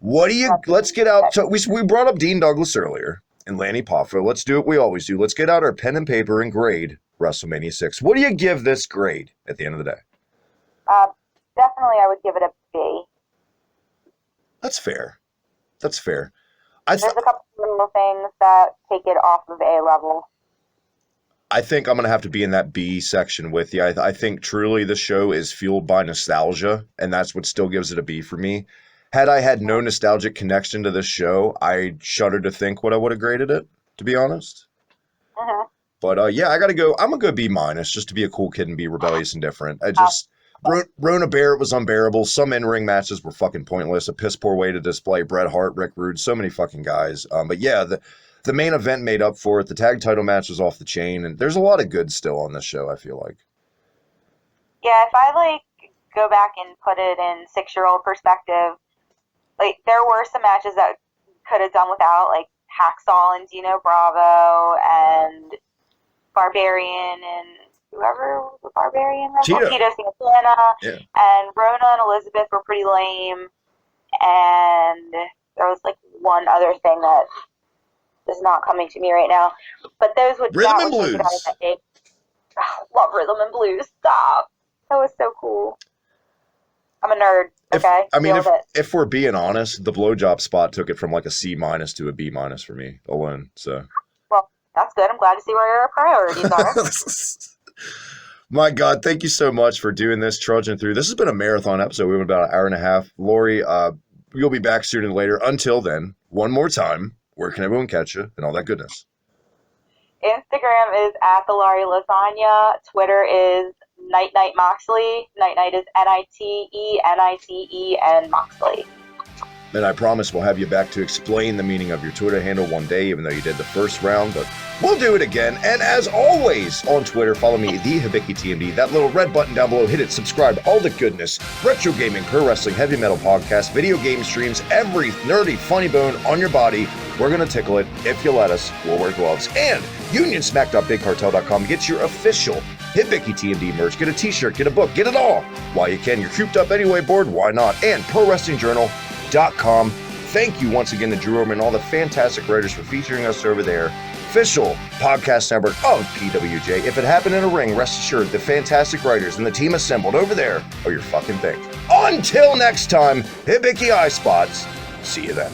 Let's get out. So we brought up Dean Douglas earlier and Lanny Poffo. Let's do what we always do. Let's get out our pen and paper and grade WrestleMania 6. What do you give this grade at the end of the day? Definitely I would give it a B. That's fair. That's fair. There's a couple little things that take it off of A level. I think I'm going to have to be in that B section with you. I think truly the show is fueled by nostalgia, and that's what still gives it a B for me. Had I had no nostalgic connection to this show, I shudder to think what I would have graded it, to be honest. Uh-huh. But yeah, I got to go. I'm going to go B minus just to be a cool kid and be rebellious and different. Rona Barrett was unbearable. Some in-ring matches were fucking pointless. A piss poor way to display Bret Hart, Rick Rude, so many fucking guys. But yeah, the main event made up for it. The tag title match was off the chain, and there's a lot of good still on this show, I feel like. Yeah, if I go back and put it in 6-year-old perspective, there were some matches that could have done without, like Hacksaw and Dino Bravo and Barbarian and whoever was the Barbarian. Tito Santana. Yeah. And Rona and Elizabeth were pretty lame. And there was one other thing that is not coming to me right now. But those would Rhythm and Blues. Love Rhythm and Blues. Stop. That was so cool. I'm a nerd. Okay. If we're being honest, the blowjob spot took it from a C minus to a B minus for me alone. So. Well, that's good. I'm glad to see where your priorities are. My God, thank you so much for doing this, trudging through. This has been a marathon episode. We went about an hour and a half. Laurie, you'll be back sooner than later. Until then, one more time, where can everyone catch you and all that goodness? Instagram is at the Laurie Lasagna. Twitter is Night Moxley. Night is NITE and Moxley. And I promise we'll have you back to explain the meaning of your Twitter handle one day, even though you did the first round, but we'll do it again. And as always, on Twitter, follow me, the Hibiki TMD. That little red button down below, hit it, subscribe, all the goodness. Retro gaming, pro wrestling, heavy metal podcast, video game streams, every nerdy, funny bone on your body. We're going to tickle it. If you let us, we'll wear gloves. And unionsmack.bigcartel.com to get your official Hibiki TMD merch. Get a t-shirt, get a book, get it all while you can. You're cooped up anyway, bored, why not? And ProWrestlingJournal.com. Thank you once again to Drew Orman and all the fantastic writers for featuring us over there. Official podcast network of PWJ. If it happened in a ring, rest assured the fantastic writers and the team assembled over there are your fucking thing. Until next time, Hibiki Highspots. See you then.